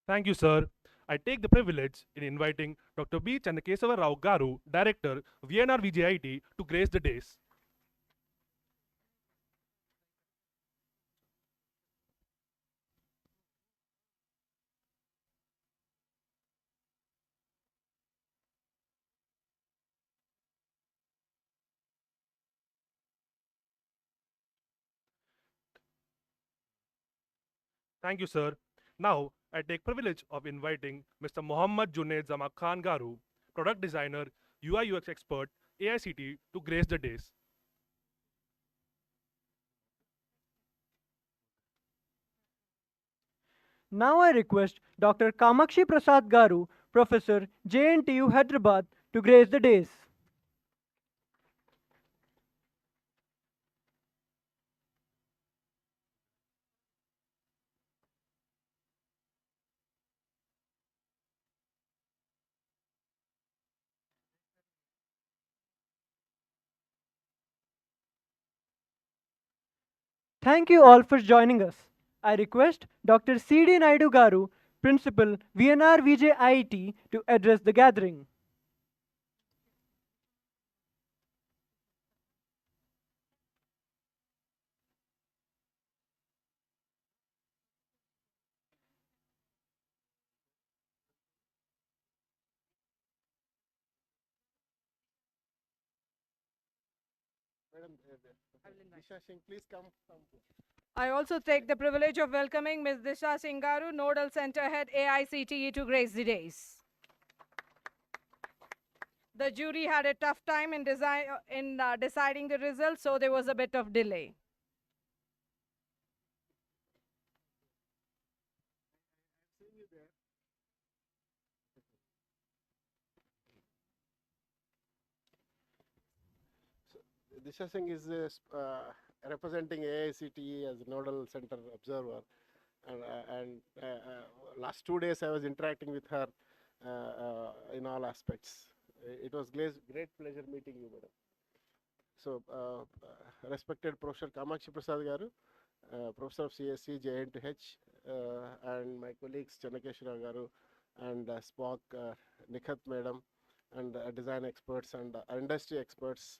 Thank you, sir. I take the privilege in inviting Dr. B. Chandakesava Rao Garu, Director, VNRVJIT, to grace the dais. Thank you, sir. Now, I take privilege of inviting Mr. Mohammad Junaid Zama Khan Garu, Product Designer, UI UX Expert, AICT, to grace the dais. Now I request Dr. Kamakshi Prasad Garu, Professor, JNTU Hyderabad, to grace the dais. Thank you all for joining us. I request Dr. C.D. Naidu Garu, Principal, VNRVJIET, to address the gathering. Madam, Disha Singh, please come. I also take the privilege of welcoming Ms. Disha Singaru, Nodal Center Head, AICTE, to grace the dais. The jury had a tough time in deciding the results, so there was a bit of delay. Disha Singh is representing AICTE as Nodal Center Observer, and last 2 days I was interacting with her in all aspects. It was great pleasure meeting you, madam. So, respected Professor Kamakshi Prasad Garu, Professor of CSC, JNTH, and my colleagues Channakeshwara Garu and Spock, Nikhat Madam, and design experts and industry experts,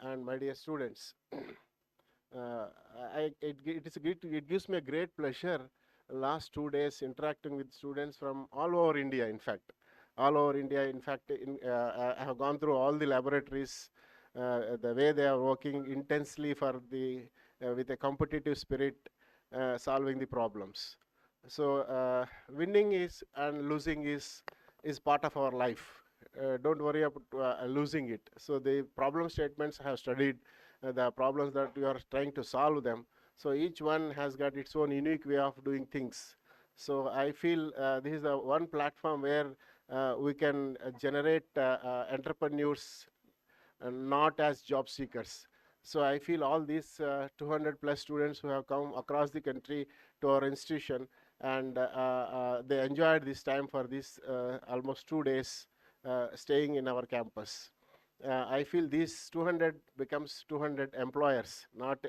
and my dear students. It gives me a great pleasure last 2 days interacting with students from all over India, in fact. All over India, in fact, I have gone through all the laboratories, the way they are working intensely for with a competitive spirit, solving the problems. So winning is and losing is part of our life. Don't worry about losing it. So the problem statements I have studied, the problems that you are trying to solve them. So each one has got its own unique way of doing things. So I feel this is the one platform where we can generate entrepreneurs not as job seekers. So I feel all these 200 plus students who have come across the country to our institution, and they enjoyed this time for this almost 2 days staying in our campus. I feel these 200 becomes 200 employers, not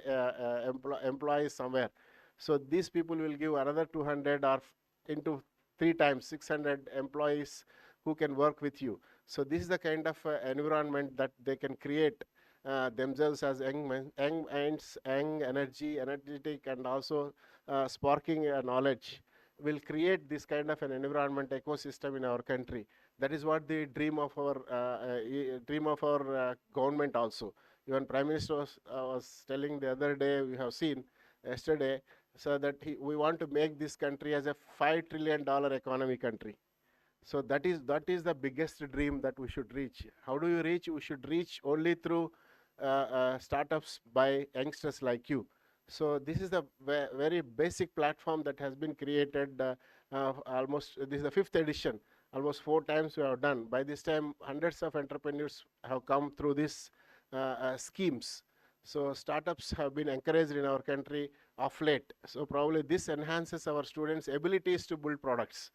employees somewhere. So these people will give another 200 or into 3 times 600 employees who can work with you. So this is the kind of environment that they can create themselves as young minds, young energy, energetic, and also sparking knowledge will create this kind of an environment ecosystem in our country. That is what the dream of our government also. Even Prime Minister was telling the other day, we have seen yesterday, so that we want to make this country as a $5 trillion economy country. So that is the biggest dream that we should reach. How do you reach? We should reach only through startups by youngsters like you. So this is the very basic platform that has been created. This is the 5th edition. Almost 4 times we have done. By this time, hundreds of entrepreneurs have come through these schemes. So startups have been encouraged in our country of late. So probably this enhances our students' abilities to build products.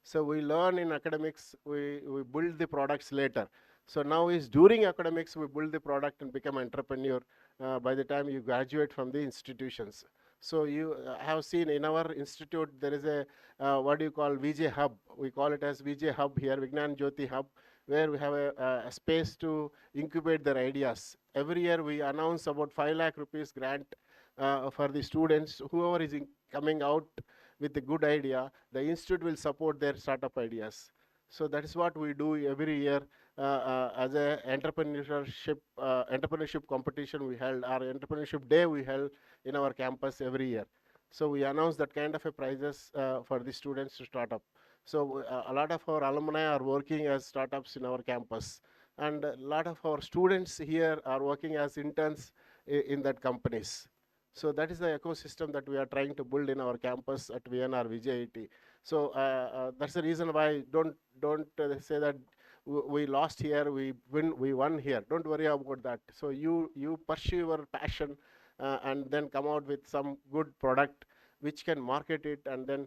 So we learn in academics, we build the products later. So now is during academics, we build the product and become entrepreneur by the time you graduate from the institutions. So you have seen in our institute, there is a, what do you call, VJ Hub. We call it as VJ Hub here, Vignan Jyoti Hub, where we have a space to incubate their ideas. Every year we announce about 5 lakh rupees grant for the students. Whoever is coming out with a good idea, the institute will support their startup ideas. So that is what we do every year as a entrepreneurship competition we held, our entrepreneurship day we held in our campus every year. So we announce that kind of a prizes for the students to start up. So a lot of our alumni are working as startups in our campus, and a lot of our students here are working as interns in that companies. So that is the ecosystem that we are trying to build in our campus at VNRVJIET. So that's the reason why don't say that we lost here, we won here. Don't worry about that. So you pursue your passion and then come out with some good product which can market it, and then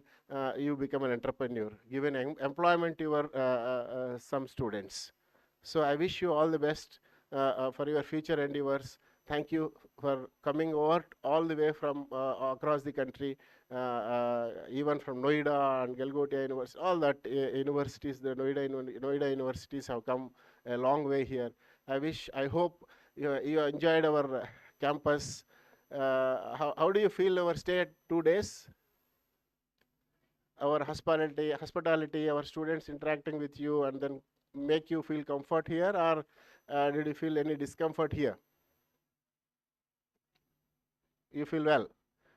you become an entrepreneur, give an employment to your some students. So I wish you all the best for your future endeavors. Thank you for coming over all the way from across the country, even from Noida and Galgotia University, all that universities, the Noida universities have come a long way here. I hope you enjoyed our campus. How do you feel our stay at 2 days? Our hospitality, our students interacting with you and then make you feel comfort here, or did you feel any discomfort here? You feel well.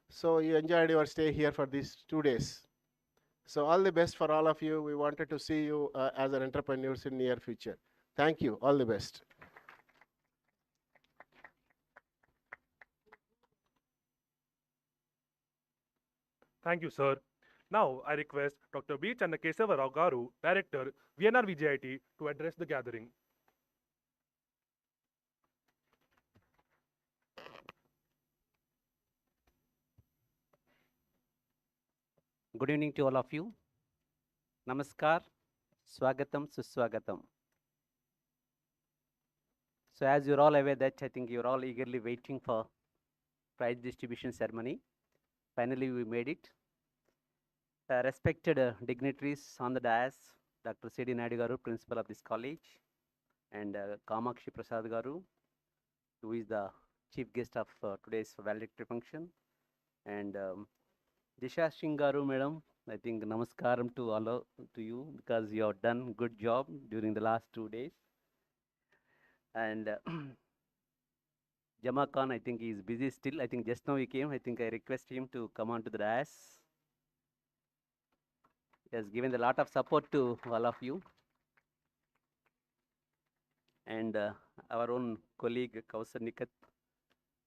So you enjoyed your stay here for these 2 days. So all the best for all of you. We wanted to see you as an entrepreneurs in near future. Thank you. All the best. Thank you, sir. Now I request Dr. B. Channakeshwara Garu, Director, VNRVJIET, to address the gathering. Good evening to all of you. Namaskar, Swagatam, Suswagatam. So as you're all aware that I think you're all eagerly waiting for prize distribution ceremony. Finally, we made it. Respected dignitaries on the dais, Dr. C.D. Naidu Garu, principal of this college, and Kamakshi Prasad Garu, who is the chief guest of today's valedictory function, and Disha Singh Garu, madam, I think namaskaram to to you because you have done good job during the last 2 days. And Jama Khan, I think he is busy still. I think just now he came. I think I request him to come on to the dais. He has given a lot of support to all of you. And our own colleague Kausar Nikat,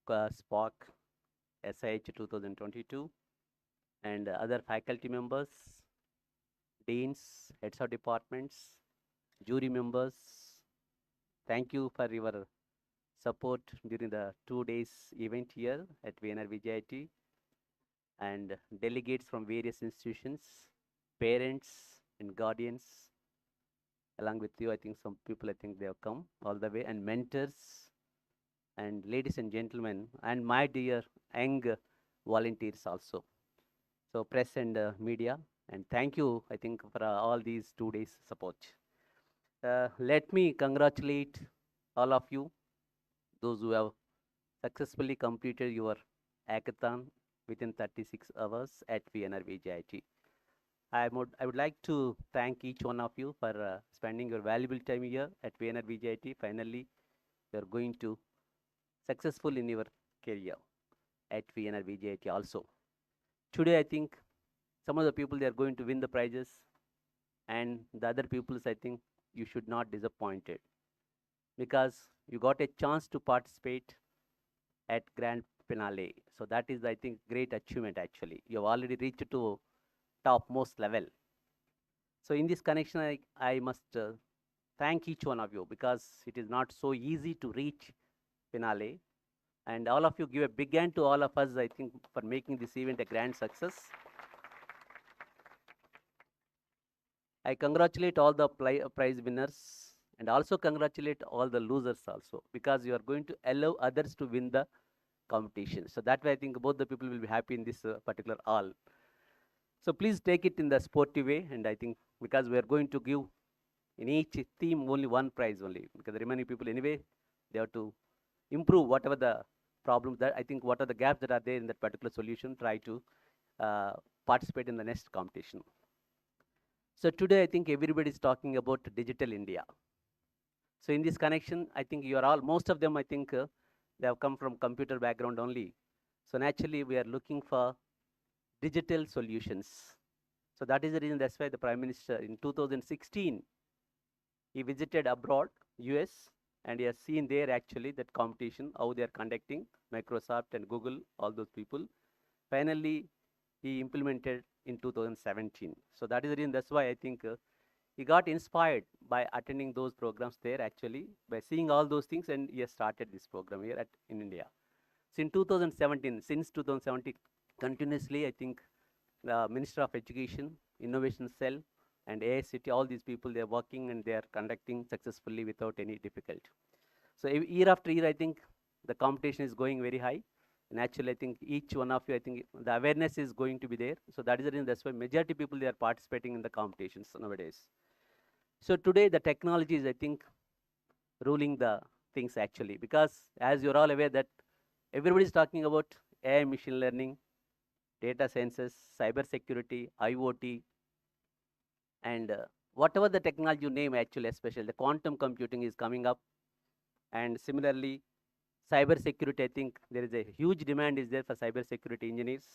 Spock, SIH 2022, and other faculty members, deans, heads of departments, jury members. Thank you for your support during the 2 days event here at VNRVJIET, and delegates from various institutions, parents and guardians. Along with you, I think some people, I think they have come all the way, and mentors, and ladies and gentlemen, and my dear young volunteers also. So press and media, and thank you, I think, for all these 2 days support. Let me congratulate all of you, those who have successfully completed your hackathon within 36 hours at VNRVJIET. I would like to thank each one of you for spending your valuable time here at VNRVJIET. Finally, you are going to successful in your career at VNRVJIET also. Today, I think some of the people, they are going to win the prizes, and the other peoples, I think you should not disappointed because you got a chance to participate at grand finale. So that is, I think, great achievement actually. You have already reached to topmost level. So in this connection, I must thank each one of you because it is not so easy to reach finale. And all of you give a big hand to all of us, I think, for making this event a grand success. I congratulate all the prize winners and also congratulate all the losers also because you are going to allow others to win the competition. So that way, I think both the people will be happy in this particular hall. So please take it in the sportive way, and I think because we are going to give in each theme only one prize only, because the remaining people anyway, they have to improve whatever the problems that I think what are the gaps that are there in that particular solution, try to participate in the next competition. So today I think everybody is talking about digital India. So in this connection, I think you are all, most of them I think they have come from computer background only. So naturally we are looking for digital solutions. So that is the reason, that's why the Prime Minister in 2016, he visited abroad, US, and he has seen there actually that competition, how they are conducting, Microsoft and Google, all those people. Finally, he implemented in 2017. So that is the reason, that's why I think he got inspired by attending those programs there actually, by seeing all those things, and he has started this program here in India. So in 2017, since 2017, continuously, I think the Minister of Education, Innovation Cell, and AICT, all these people, they are working and they are conducting successfully without any difficulty. So year after year, I think the competition is going very high. And actually, I think each one of you, I think the awareness is going to be there. So that is the reason, that's why majority people, they are participating in the competitions nowadays. So today, the technology is, I think, ruling the things actually, because as you're all aware that everybody is talking about AI, machine learning, data sciences, cyber security, IoT, and whatever the technology you name actually, especially the quantum computing is coming up. And similarly, cyber security, I think there is a huge demand is there for cyber security engineers.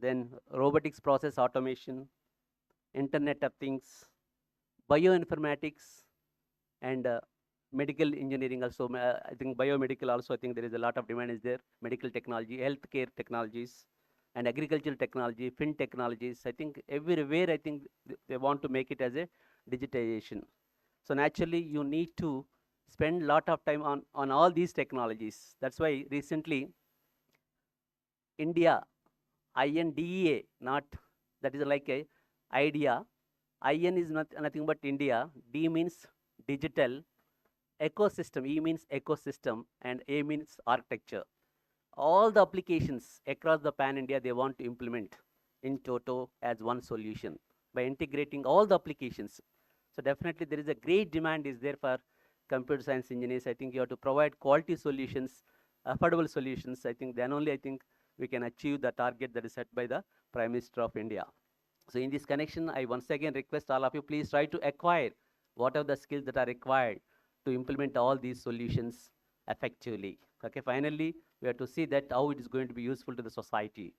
Then robotics process automation, Internet of Things, bioinformatics, and medical engineering also. I think biomedical also, I think there is a lot of demand is there. Medical technology, healthcare technologies, and agricultural technology, fin technologies. I think everywhere, I think they want to make it as a digitization. So naturally, you need to spend a lot of time on all these technologies. That's why recently, India, INDEA, not, that is like a idea. IN is nothing but India. D means digital. Ecosystem, E means ecosystem, and A means architecture. All the applications across the pan India, they want to implement in toto as one solution by integrating all the applications. So definitely there is a great demand is there for computer science engineers. I think you have to provide quality solutions, affordable solutions. I think then only I think we can achieve the target that is set by the Prime Minister of India. So in this connection, I once again request all of you, please try to acquire what are the skills that are required to implement all these solutions effectively. Okay, finally, we have to see that how it is going to be useful to the society.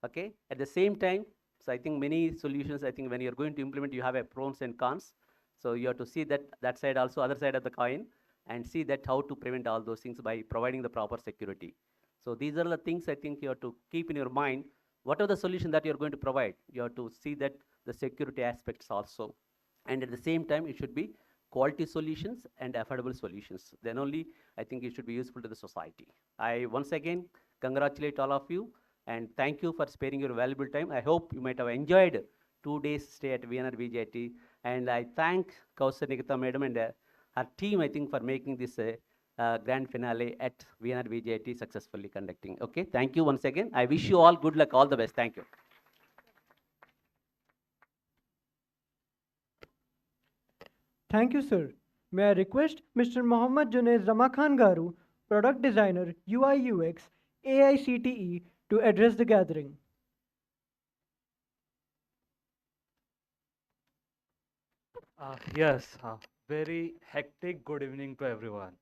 Okay, at the same time, so I think many solutions, I think when you're going to implement, you have a pros and cons. So you have to see that side also, other side of the coin, and see that how to prevent all those things by providing the proper security. So these are the things I think you have to keep in your mind. Whatever the solution that you're going to provide, you have to see that the security aspects also. And at the same time, it should be quality solutions and affordable solutions. Then only I think it should be useful to the society. I once again congratulate all of you and thank you for sparing your valuable time. I hope you might have enjoyed 2 days stay at VNRVJIET. And I thank Kausar Nikita madam and her team, I think, for making this grand finale at VNRVJIET successfully conducting. Okay, thank you once again. I wish you all good luck, all the best. Thank you. Thank you, sir. May I request Mr. Mohammad Junaid Ramakhan Garu, Product Designer, UI UX, AICTE, to address the gathering. Yes, very hectic good evening to everyone.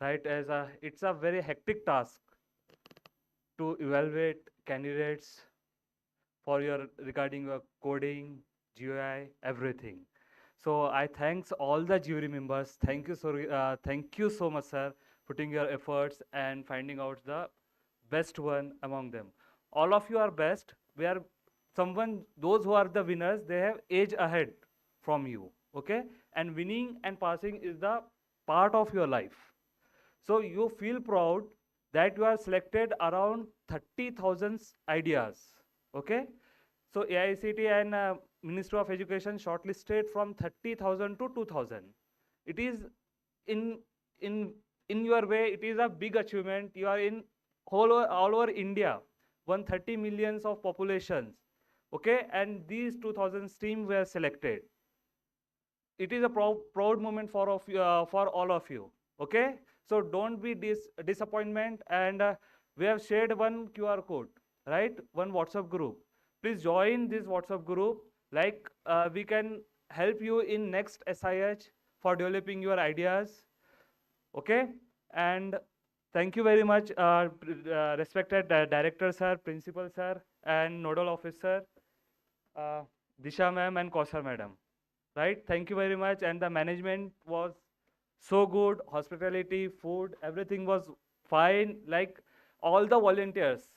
Right, it's a very hectic task to evaluate candidates for your regarding your coding, GUI, everything. So I thanks all the jury members. Thank you so much, sir, putting your efforts and finding out the best one among them. All of you are best. Those who are the winners, they have age ahead from you. Okay, and winning and passing is the part of your life. So you feel proud that you are selected around 30,000 ideas. Okay, so AICT and Ministry of Education shortlisted from 30,000 to 2,000. It is in your way. It is a big achievement. You are in all over India, 130 millions of populations. Okay, and these 2,000 team were selected. It is a proud moment for all of you. Okay, so don't be disappointment. And we have shared one QR code, right? One WhatsApp group. Please join this WhatsApp group. Like we can help you in next SIH for developing your ideas. Okay, and thank you very much, respected director sir, principal sir, and nodal officer, Disha ma'am and Kausar madam. Right, thank you very much. And the management was so good, hospitality, food, everything was fine. Like all the volunteers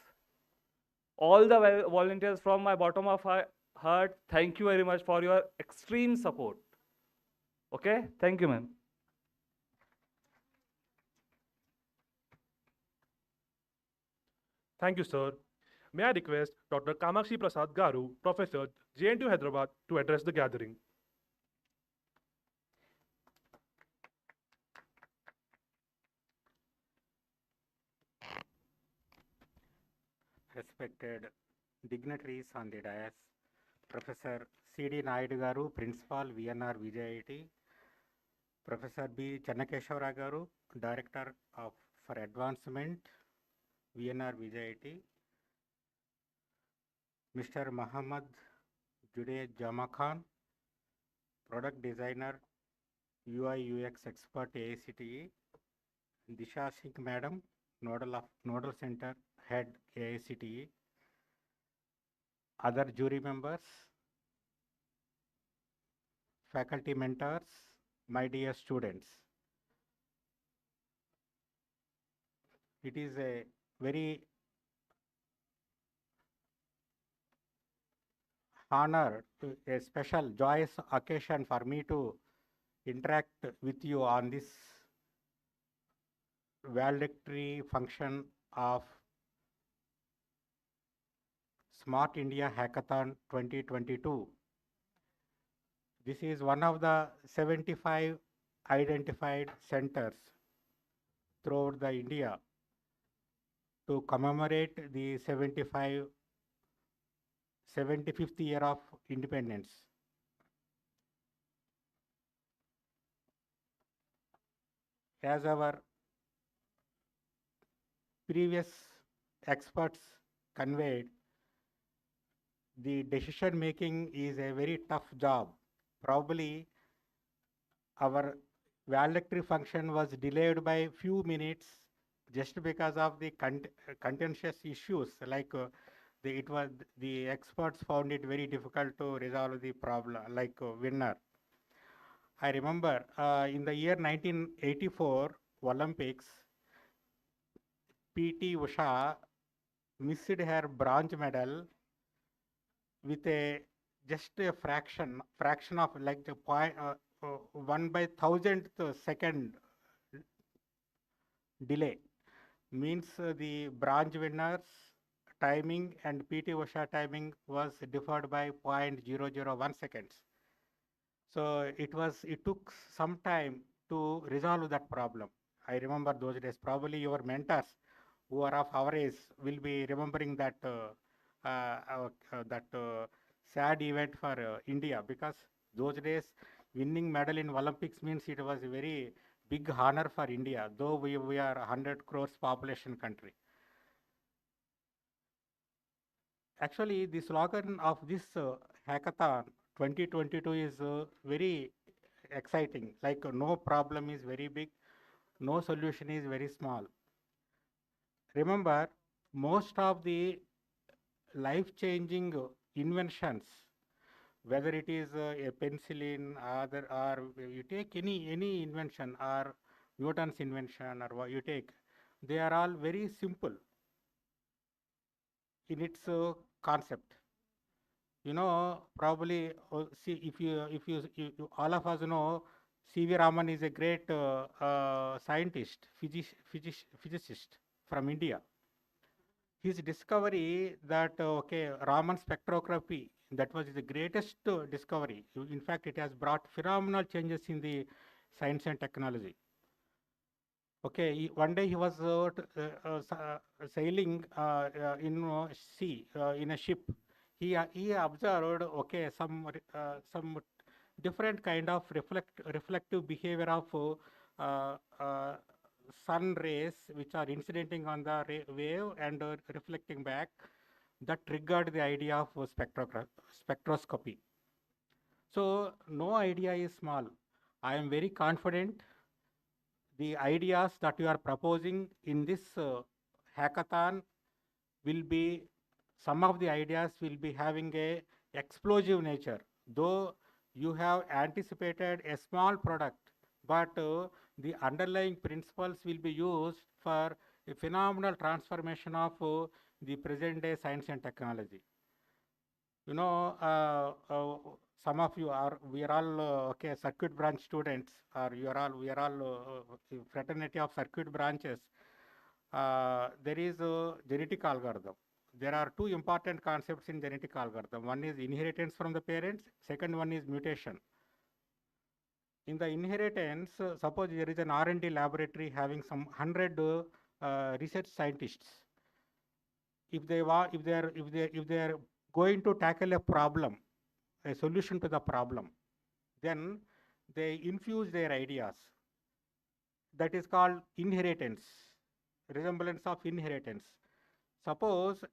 from my bottom of heart, thank you very much for your extreme support. Okay, thank you, ma'am. Thank you, sir. May I request Dr. Kamakshi Prasad Garu, Professor, JNTU Hyderabad, to address the gathering. Respected dignitaries on the dais, Professor C.D. Naidu Garu, Principal, VNRVJIET, Professor B. Channakeshwara Garu, Director for Advancement, VNRVJIET, Mr. Muhammad Junaid Ramakhan, Product Designer, UI UX Expert, AICTE, Disha Singh Madam, Nodal Center Head, AICTE, other jury members, faculty mentors, my dear students. It is a very honor, a special joyous occasion for me to interact with you on this valedictory function of Smart India Hackathon 2022. This is one of the 75 identified centers throughout the India to commemorate the 75 75th year of independence. As our previous experts conveyed, the decision making is a very tough job. Probably our valedictory function was delayed by few minutes just because of the contentious issues, like the experts found it very difficult to resolve the problem, like winner. I remember in the year 1984 Olympics, PT Usha missed her bronze medal with a just a fraction of like the point 1/1000th second delay. Means the bronze winners timing and PT Usha timing was differed by 0.001 seconds. So it took some time to resolve that problem. I remember those days. Probably your mentors who are of our age will be remembering that sad event for India, because those days winning medal in Olympics means it was a very big honor for India, though we are 100 crores population country. Actually, the slogan of this hackathon 2022 is very exciting. Like no problem is very big, no solution is very small. Remember, most of the life-changing inventions, whether it is a penicillin, or you take any invention, or Newton's invention, or what you take, they are all very simple in its concept. You know, probably see if you all of us know, C.V. Raman is a great scientist, physicist from India. His discovery that Raman spectroscopy, that was the greatest discovery. In fact, it has brought phenomenal changes in the science and technology. One day he was sailing in sea in a ship. He observed some different kind of reflective behavior of sun rays which are incidenting on the wave and reflecting back. That triggered the idea of spectroscopy. So no idea is small. I am very confident the ideas that you are proposing in this hackathon will be, some of the ideas will be having a explosive nature. Though you have anticipated a small product, but the underlying principles will be used for a phenomenal transformation of the present day science and technology. You know, some of you we are all circuit branch students, or we are all fraternity of circuit branches. There is a genetic algorithm. There are two important concepts in genetic algorithm. One is inheritance from the parents. Second one is mutation. In the inheritance, suppose there is an R&D laboratory having some 100 research scientists. If they are going to tackle a problem, a solution to the problem, then they infuse their ideas. That is called inheritance, resemblance of inheritance. Suppose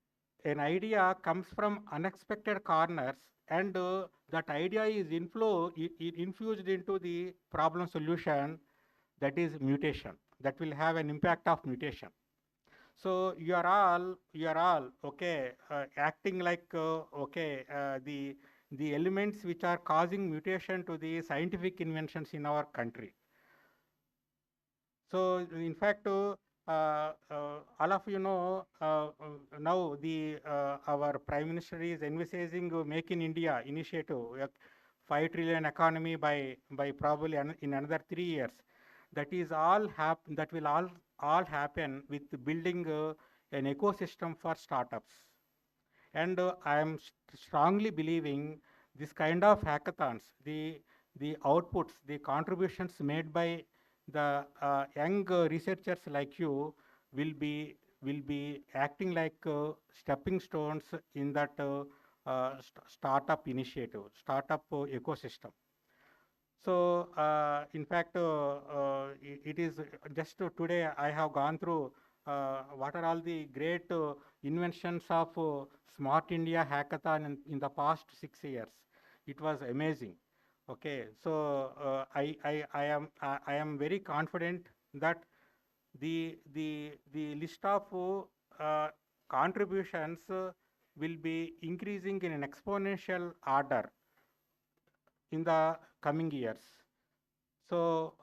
an idea comes from unexpected corners, and that idea is infused into the problem solution, that is mutation. That will have an impact of mutation. So you are all acting like the elements which are causing mutation to the scientific inventions in our country. So in fact, all of you know, now our Prime Minister is envisaging Make in India initiative, 5 trillion economy by probably in another 3 years. That is all that will all happen with building an ecosystem for startups. And I am strongly believing this kind of hackathons, the outputs, the contributions made by the young researchers like you will be acting like stepping stones in that startup initiative, startup ecosystem. So, in fact, it is just today I have gone through what are all the great inventions of Smart India Hackathon in the past 6 years. It was amazing. Okay, so I am very confident that the list of contributions will be increasing in an exponential order in the coming years. So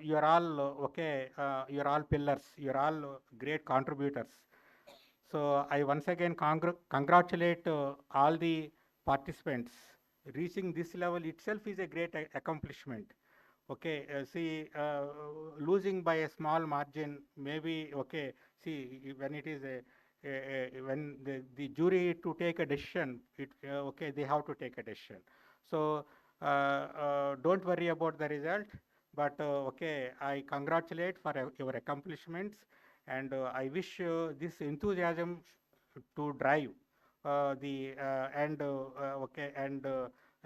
you are all okay. You are all pillars. You are all great contributors. So I once again congratulate all the participants. Reaching this level itself is a great accomplishment. Okay, see, losing by a small margin, maybe okay. See, when it is when the jury to take a decision, okay, they have to take a decision. So don't worry about the result. But okay, I congratulate for your accomplishments, and I wish this enthusiasm to drive the and okay and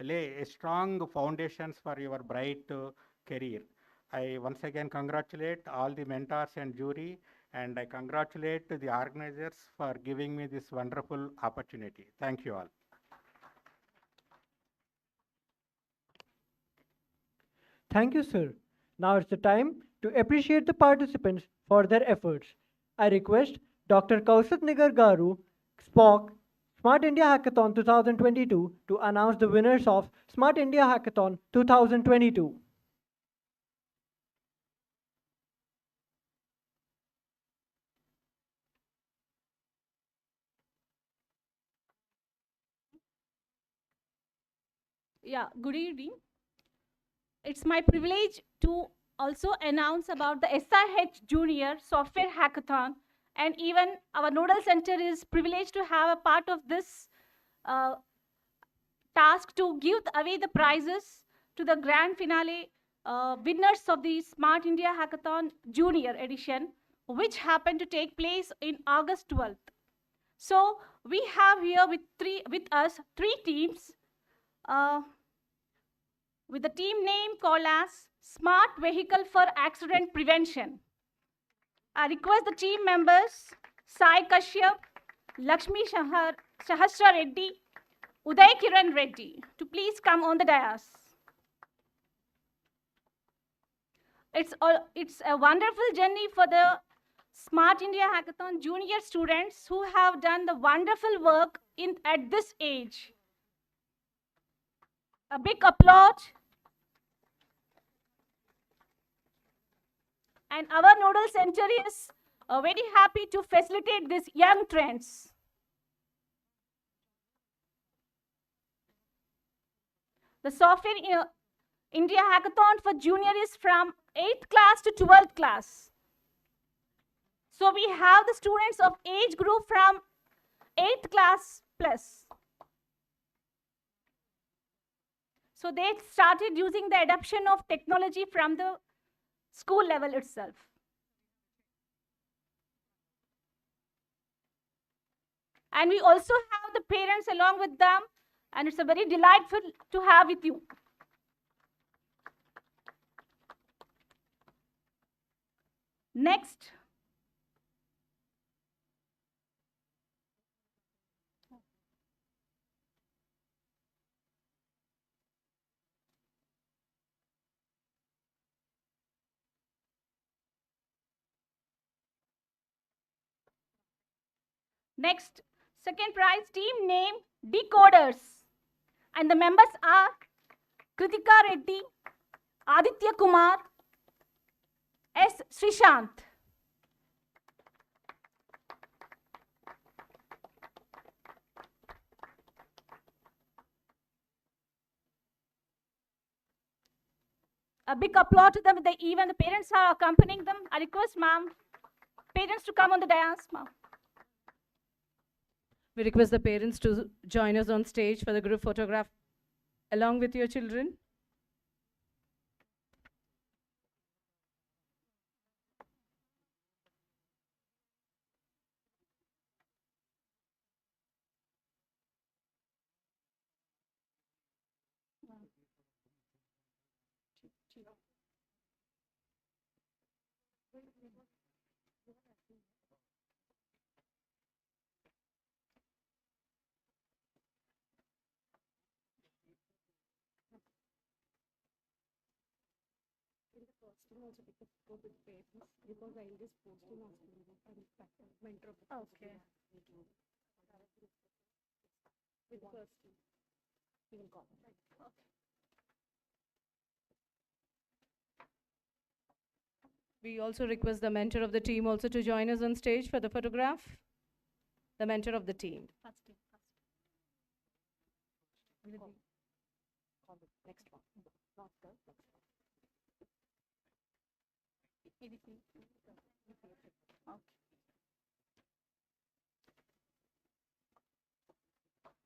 lay a strong foundations for your bright career. I once again congratulate all the mentors and jury, and I congratulate the organizers for giving me this wonderful opportunity. Thank you all. Thank you, sir. Now it's the time to appreciate the participants for their efforts. I request Dr. Kausat Nigar Garu, SPOC, Smart India Hackathon 2022 to announce the winners of Smart India Hackathon 2022. Yeah, good evening. It's my privilege to also announce about the SIH Junior Software Hackathon, and even our Nodal Center is privileged to have a part of this task to give away the prizes to the grand finale winners of the Smart India Hackathon Junior Edition, which happened to take place in August 12th. So we have here with us three teams. With the team name called as Smart Vehicle for Accident Prevention. I request the team members Sai Kashyap, Lakshmi Sahasra Reddy, Uday Kiran Reddy to please come on the dais. It's a wonderful journey for the Smart India Hackathon junior students who have done the wonderful work at this age. A big applause. And our Nodal Center is very happy to facilitate these young trends. The Software India Hackathon for Junior is from 8th class to 12th class. So we have the students of age group from 8th class plus. So they started using the adoption of technology from the school level itself. And we also have the parents along with them, and it's a very delightful to have with you. Next. Next, second prize, team name Decoders. And the members are Kritika Reddy, Aditya Kumar, S. Srishant. A big applause to them. Even the parents are accompanying them. I request, ma'am, parents to come on the dais, ma'am. We request the parents to join us on stage for the group photograph along with your children. Okay. We also request the mentor of the team also to join us on stage for the photograph. The mentor of the team. Next one. Not the next one. Okay.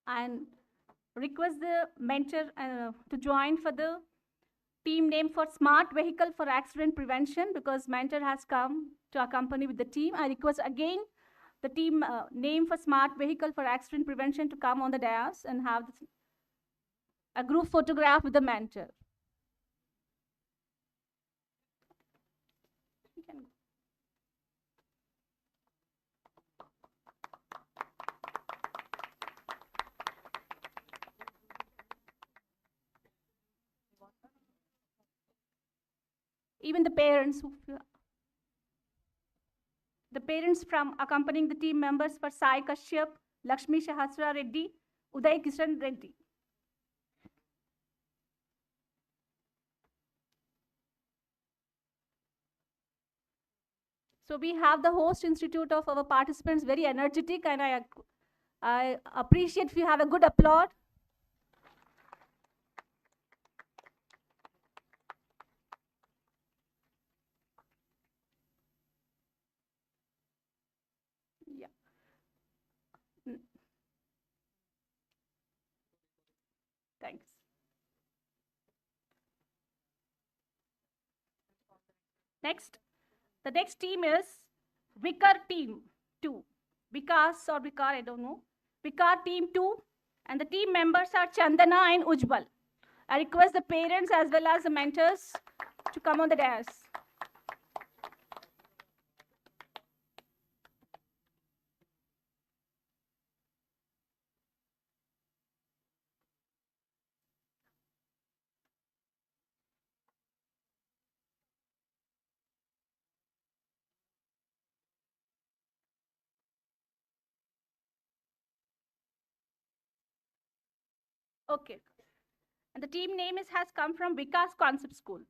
And request the mentor to join for the team name for Smart Vehicle for Accident Prevention, because mentor has come to accompany with the team. I request again the team name for Smart Vehicle for Accident Prevention to come on the dais and have a group photograph with the mentor. You can go. Even the parents from accompanying the team members for Sai Kashyap, Lakshmi Sahasra Reddy, Uday Kishan Reddy. So we have the host institute of our participants, very energetic, and I appreciate if you have a good applaud. Yeah. Thanks. Next, the next team is Vikar team 2. Vikas or Vikar, I don't know. Vikar team 2, and the team members are Chandana and Ujjwal. I request the parents as well as the mentors to come on the dais. Okay. And the team name has come from Vikas Concept School.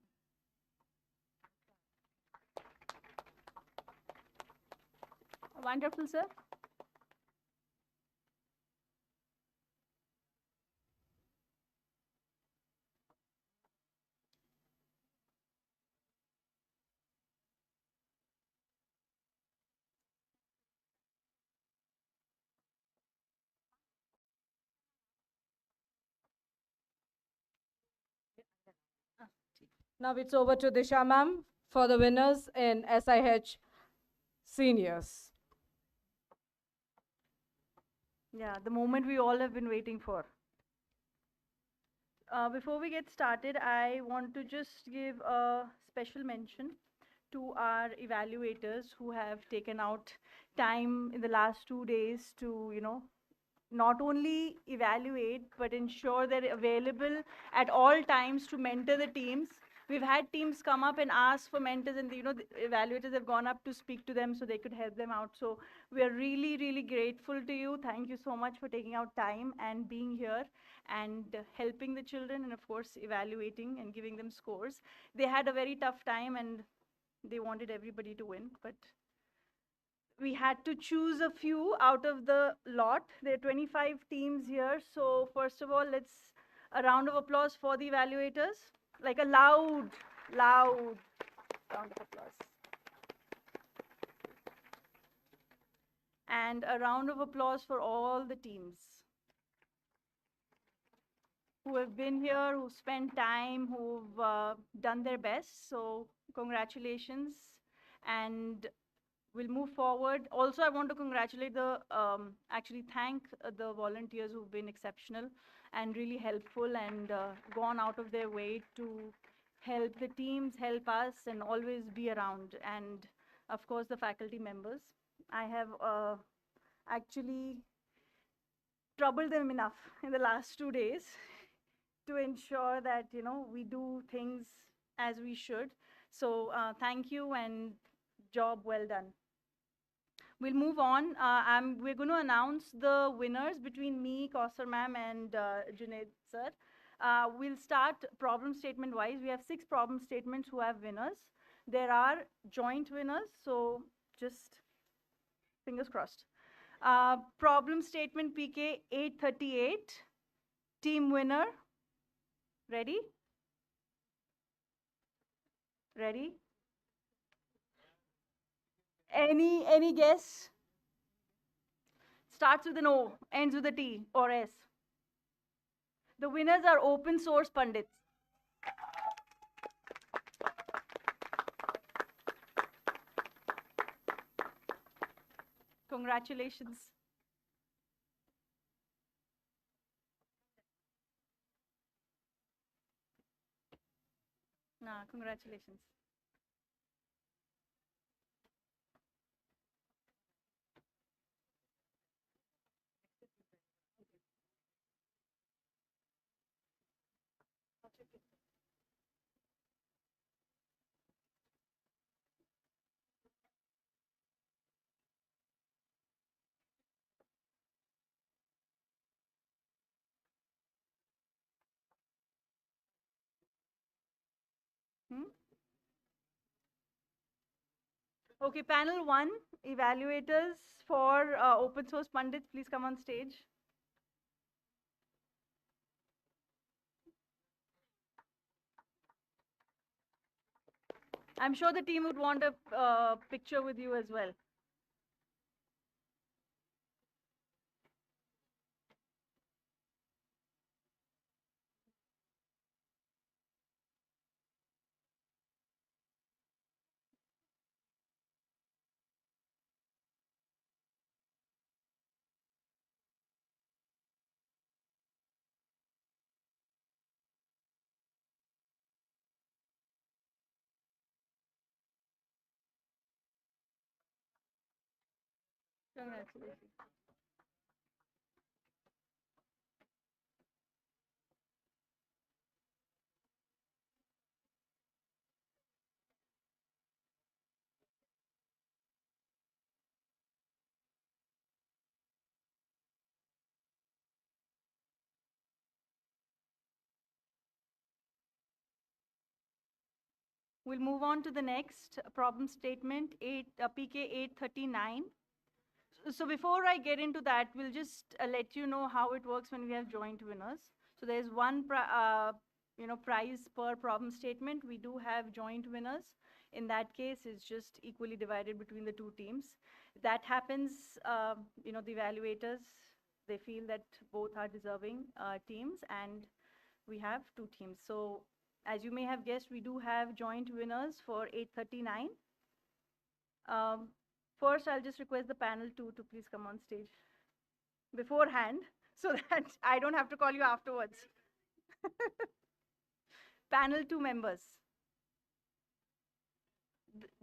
Wonderful, sir. Now it's over to Disha ma'am for the winners in SIH seniors. Yeah, the moment we all have been waiting for. Before we get started, I want to just give a special mention to our evaluators who have taken out time in the last 2 days to, not only evaluate, but ensure they're available at all times to mentor the teams. We've had teams come up and ask for mentors, and the evaluators have gone up to speak to them so they could help them out. So we are really, really grateful to you. Thank you so much for taking out time and being here and helping the children, and of course evaluating and giving them scores. They had a very tough time and they wanted everybody to win, but we had to choose a few out of the lot. There are 25 teams here. So first of all, let's a round of applause for the evaluators. Like a loud round of applause. And a round of applause for all the teams who have been here, who spent time, who've done their best. So congratulations. And we'll move forward. Also, I want to congratulate actually thank the volunteers who've been exceptional and really helpful and gone out of their way to help the teams, help us, and always be around. And of course, the faculty members. I have actually troubled them enough in the last 2 days to ensure that, you know, we do things as we should. So thank you and job well done. We'll move on. We're going to announce the winners between me, Kausar ma'am, and Junaid sir. We'll start problem statement wise. We have 6 problem statements who have winners. There are joint winners, so just fingers crossed. Problem statement PK 838, team winner. Ready? Ready? Any guess? Starts with an O, ends with a T or S. The winners are open source pundits. Congratulations. Nah, congratulations. Okay, panel 1, evaluators for open source pundits, please come on stage. I'm sure the team would want a picture with you as well. Congratulations. We'll move on to the next problem statement, PK 839. So before I get into that, we'll just let you know how it works when we have joint winners. So there's one prize per problem statement. We do have joint winners. In that case, it's just equally divided between the 2 teams. That happens, the evaluators, they feel that both are deserving teams, and we have 2 teams. So as you may have guessed, we do have joint winners for 839. First, I'll just request the panel 2 to please come on stage beforehand so that I don't have to call you afterwards. Panel 2 members.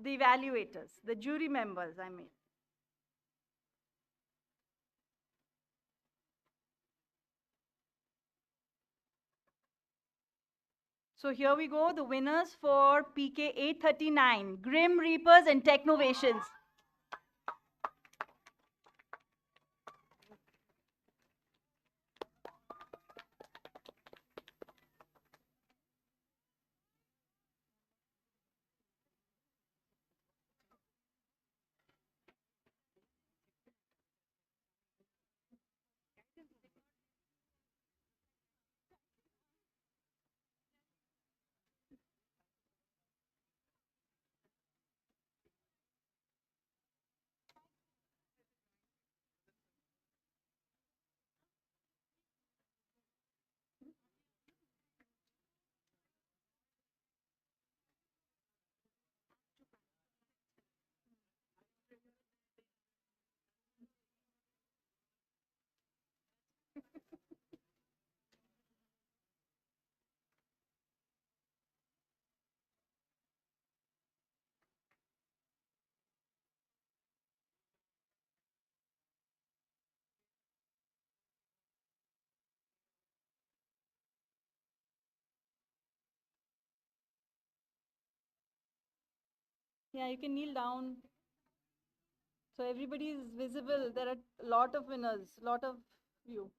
The evaluators, the jury members, I mean. So here we go, the winners for PK 839, Grim Reapers and Technovations. Yeah, you can kneel down. So everybody is visible. There are a lot of winners, lot of you.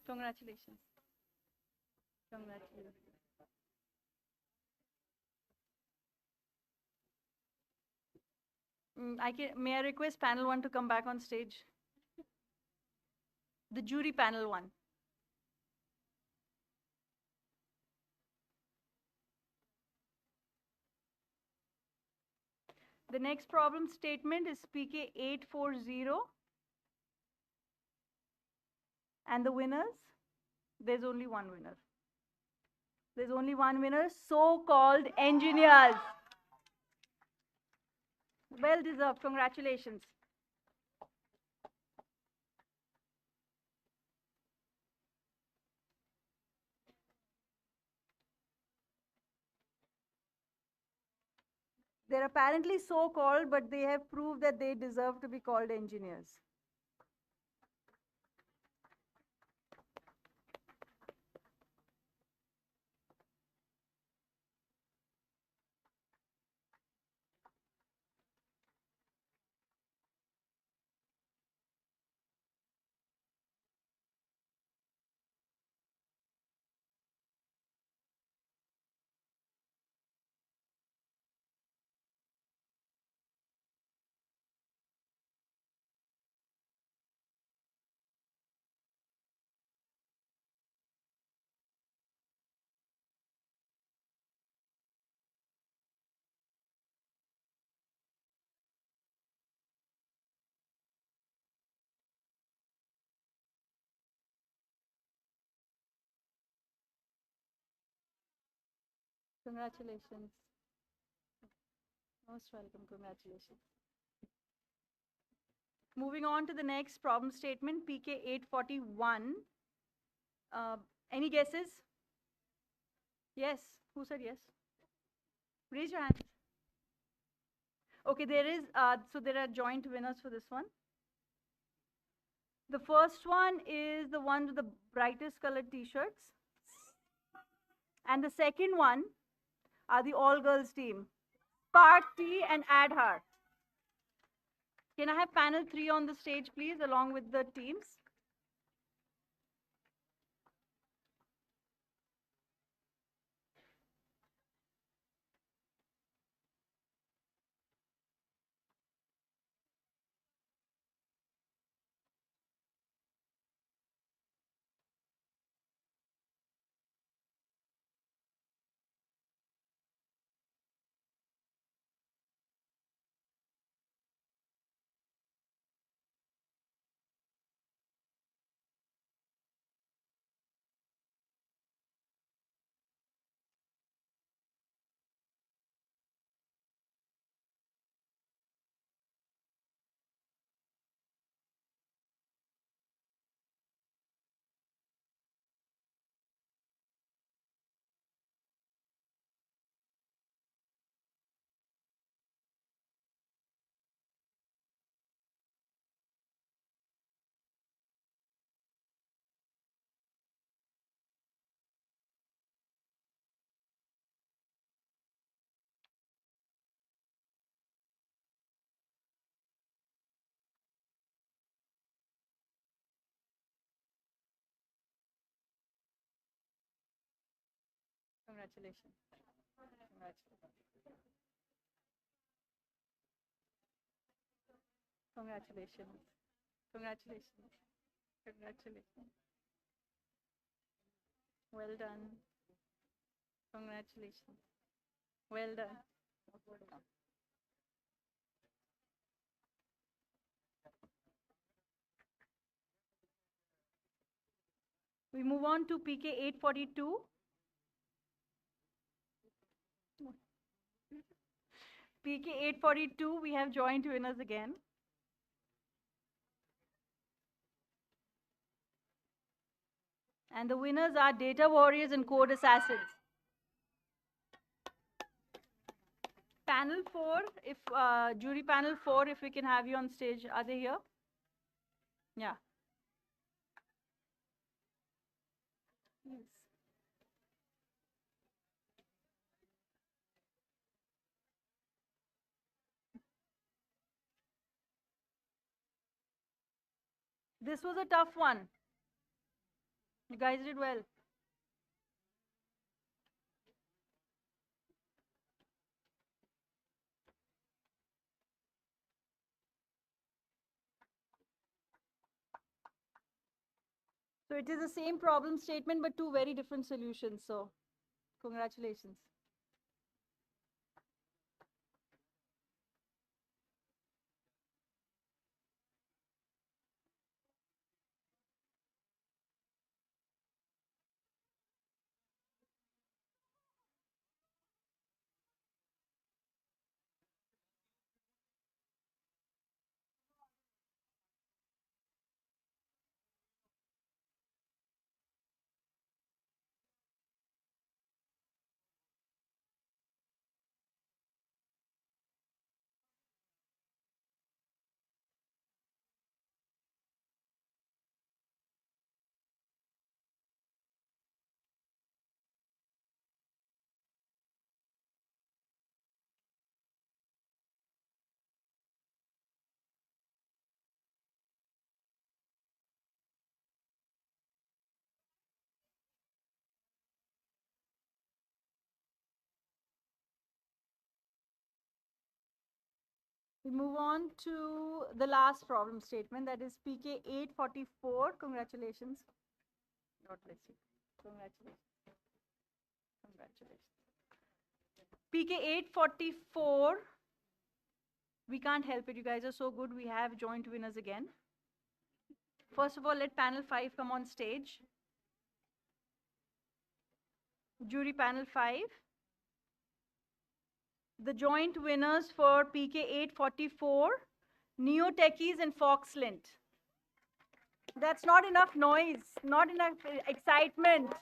Congratulations. Congratulations. May I request panel 1 to come back on stage? The jury panel 1. The next problem statement is PK 840. And the winners? There's only one winner. There's only one winner, so-called engineers. Well deserved. Congratulations. They're apparently so-called, but they have proved that they deserve to be called engineers. Congratulations. Most welcome. Congratulations. Moving on to the next problem statement, PK 841. Any guesses? Yes. Who said yes? Raise your hands. Okay, so there are joint winners for this one. The first one is the one with the brightest colored t-shirts. And the second one are the all-girls team, Party and Adhar. Can I have panel 3 on the stage, please, along with the teams? Congratulations. Congratulations. Congratulations. Congratulations. Well done. Congratulations. Well done. We move on to PK 842. PK 842, we have joint winners again. And the winners are Data Warriors and Code Assassins. Panel 4, if jury panel 4, if we can have you on stage. Are they here? Yeah. Yes. This was a tough one. You guys did well. So it is the same problem statement, but two very different solutions. So congratulations. We move on to the last problem statement, that is PK 844. Congratulations. God bless you. Congratulations. Congratulations. PK 844. We can't help it. You guys are so good. We have joint winners again. First of all, let panel 5 come on stage. Jury panel 5. The joint winners for PK 844, Neotechies and Foxlint. That's not enough noise, not enough excitement.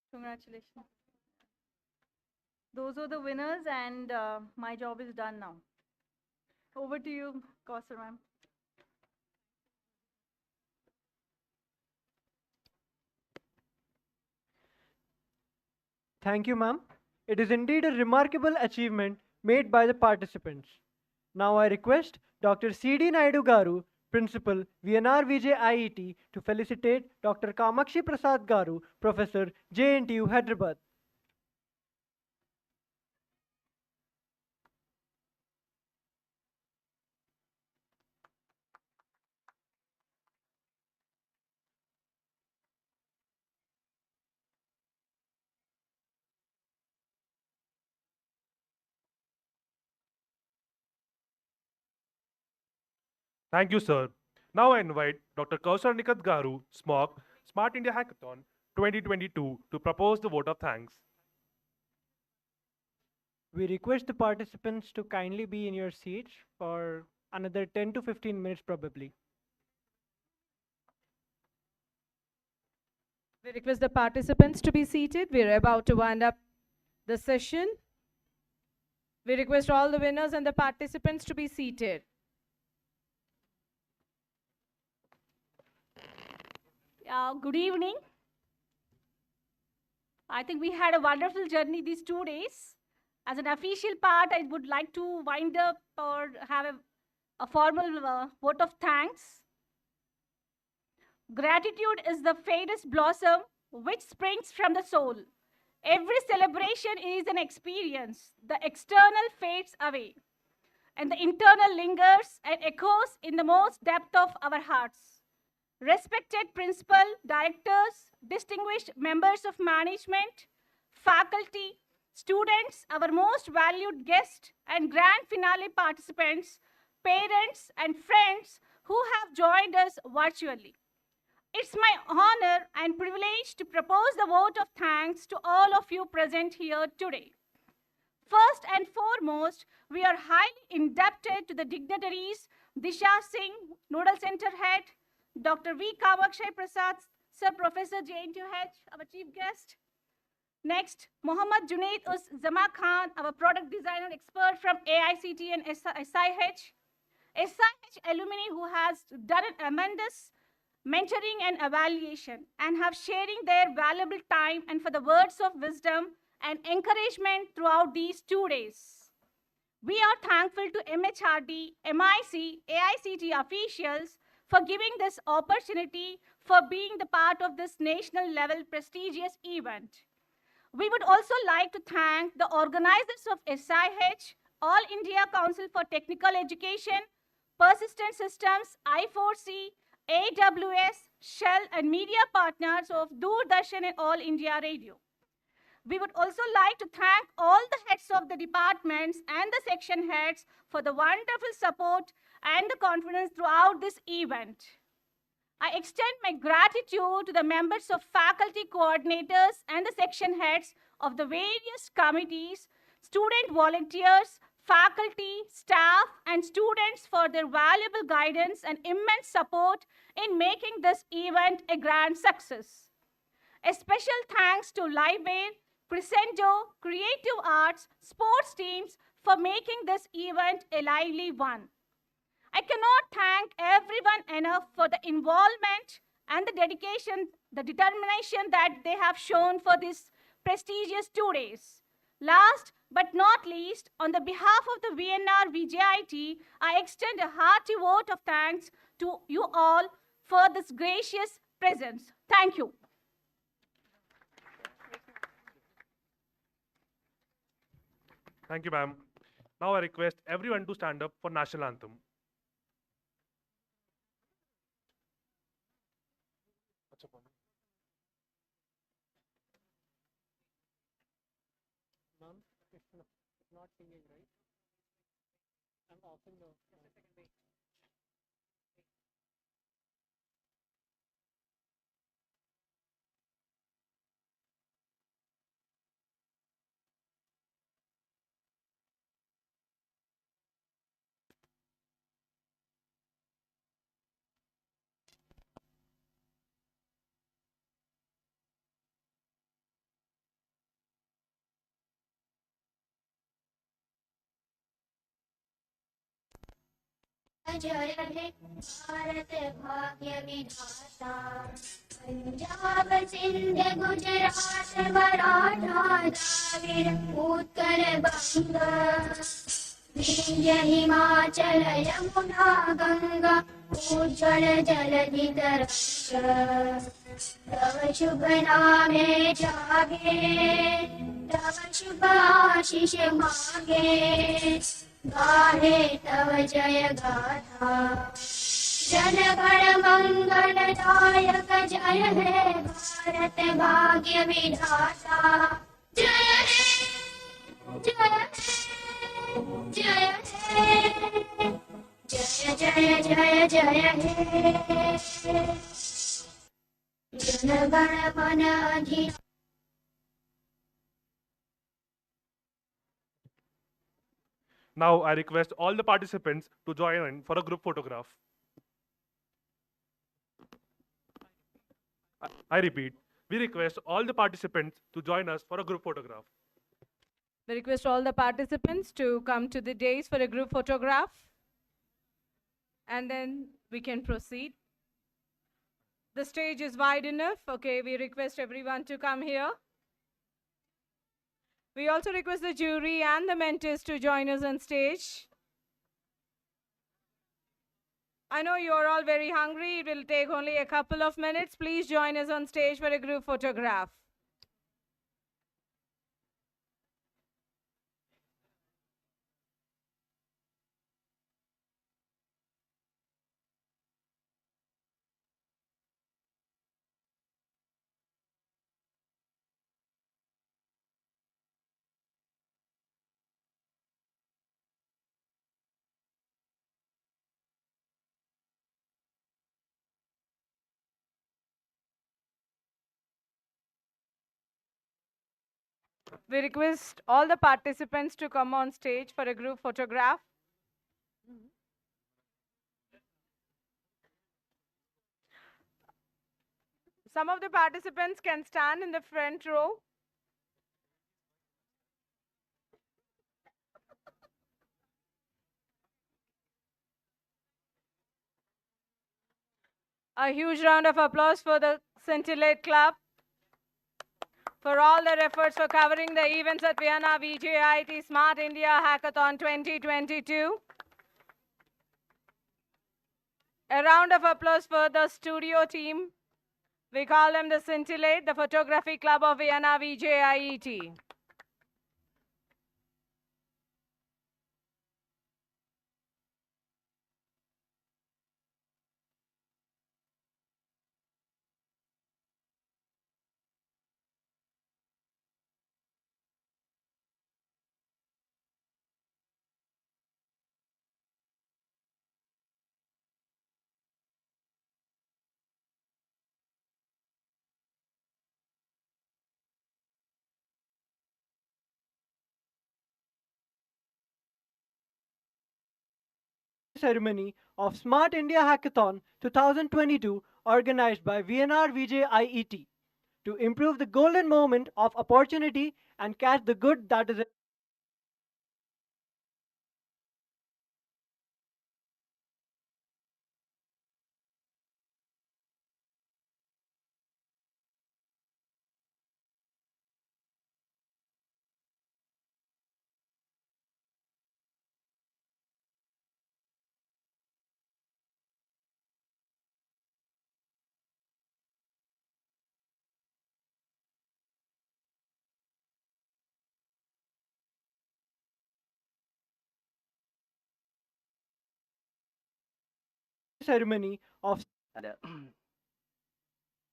Congratulations. Those are the winners, and my job is done now. Over to you, Kausar ma'am. Thank you, ma'am. It is indeed a remarkable achievement made by the participants. Now I request Dr. C.D. Naidu Garu, Principal, VNRVJIET, to felicitate Dr. Kamakshi Prasad Garu, Professor, JNTU, Hyderabad. Thank you, sir. Now I invite Dr. Kausar Nikat Garu, SMOC, Smart India Hackathon, 2022 to propose the vote of thanks. We request the participants to kindly be in your seats for another 10 to 15 minutes probably. We request the participants to be seated. We're about to wind up the session. We request all the winners and the participants to be seated. Good evening. I think we had a wonderful journey these 2 days. As an official part, I would like to wind up or have a formal vote of thanks. Gratitude is the fairest blossom which springs from the soul. Every celebration is an experience. The external fades away, and the internal lingers and echoes in the most depth of our hearts. Respected principal, directors, distinguished members of management, faculty, students, our most valued guests, and grand finale participants, parents, and friends who have joined us virtually. It's my honor and privilege to propose the vote of thanks to all of you present here today. First and foremost, we are highly indebted to the dignitaries Disha Singh, Nodal Center Head, Dr. V. Kamakshay Prasad, Sir Professor JNTUH, our chief guest. Next, Mohammad Junaid Us Zama Khan, our product designer expert from AICT and SIH. SIH alumni who has done a tremendous mentoring and evaluation and have sharing their valuable time and for the words of wisdom and encouragement throughout these 2 days. We are thankful to MHRD, MIC, AICT officials for giving this opportunity for being the part of this national level prestigious event. We would also like to thank the organizers of SIH, All India Council for Technical Education, Persistent Systems, I4C, AWS, Shell, and media partners of Doordarshan and All India Radio. We would also like to thank all the heads of the departments and the section heads for the wonderful support and the confidence throughout this event. I extend my gratitude to the members of faculty coordinators and the section heads of the various committees, student volunteers, faculty, staff, and students for their valuable guidance and immense support in making this event a grand success. A special thanks to Livewear, Crescendo, Creative Arts, sports teams for making this event a lively one. I cannot thank everyone enough for the involvement and the dedication, the determination that they have shown for this prestigious 2 days. Last but not least, on the behalf of the VNRVJIET, I extend a hearty vote of thanks to you all for this gracious presence. Thank you. Thank you, ma'am. Now I request everyone to stand up for national anthem. Ma'am, it's not singing, right? I'm offing the... जय हे भारत भाग्य विधाता पंजाब सिंध गुजरात मराठा द्राविड़ उत्कल बंग विंध्य हिमाचल यमुना गंगा उज्ज्वल जलधि तरंग तव शुभ नामे जागे तव शुभ आशीष मांगे गाहे तव जय गाथा जन गण मंगलदायक जय हे भारत भाग्य विधाता जय हे जय जय जय जय जय जय हे जनगणमन अधि Now I request all the participants to join in for a group photograph. I repeat, we request all the participants to join us for a group photograph. We request all the participants to come to the dais for a group photograph. And then we can proceed. The stage is wide enough. Okay, we request everyone to come here. We also request the jury and the mentors to join us on stage. I know you are all very hungry. It will take only a couple of minutes. Please join us on stage for a group photograph. We request all the participants to come on stage for a group photograph. Some of the participants can stand in the front row. A huge round of applause for the Scintillate Club for all their efforts for covering the events at VNRVJIET Smart India Hackathon 2022. A round of applause for the studio team. We call them the Scintillate, the photography club of VNRVJIET. Ceremony of Smart India Hackathon 2022 organized by VNRVJIET to improve the golden moment of opportunity and catch the good that is ceremony of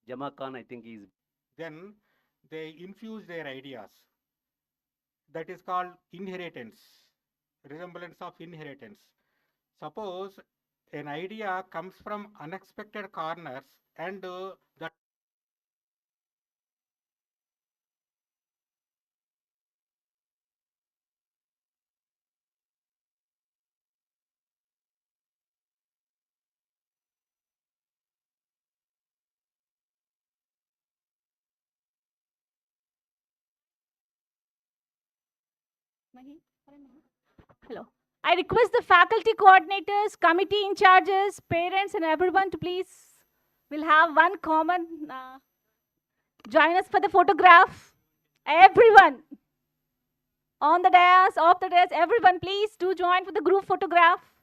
Jama Khan, I think, is. Then they infuse their ideas. That is called inheritance, resemblance of inheritance. Suppose an idea comes from unexpected corners and that Hello. I request the faculty coordinators, committee in charges, parents, and everyone to please, we'll have one common, join us for the photograph. Everyone on the dais, off the dais, everyone please do join for the group photograph.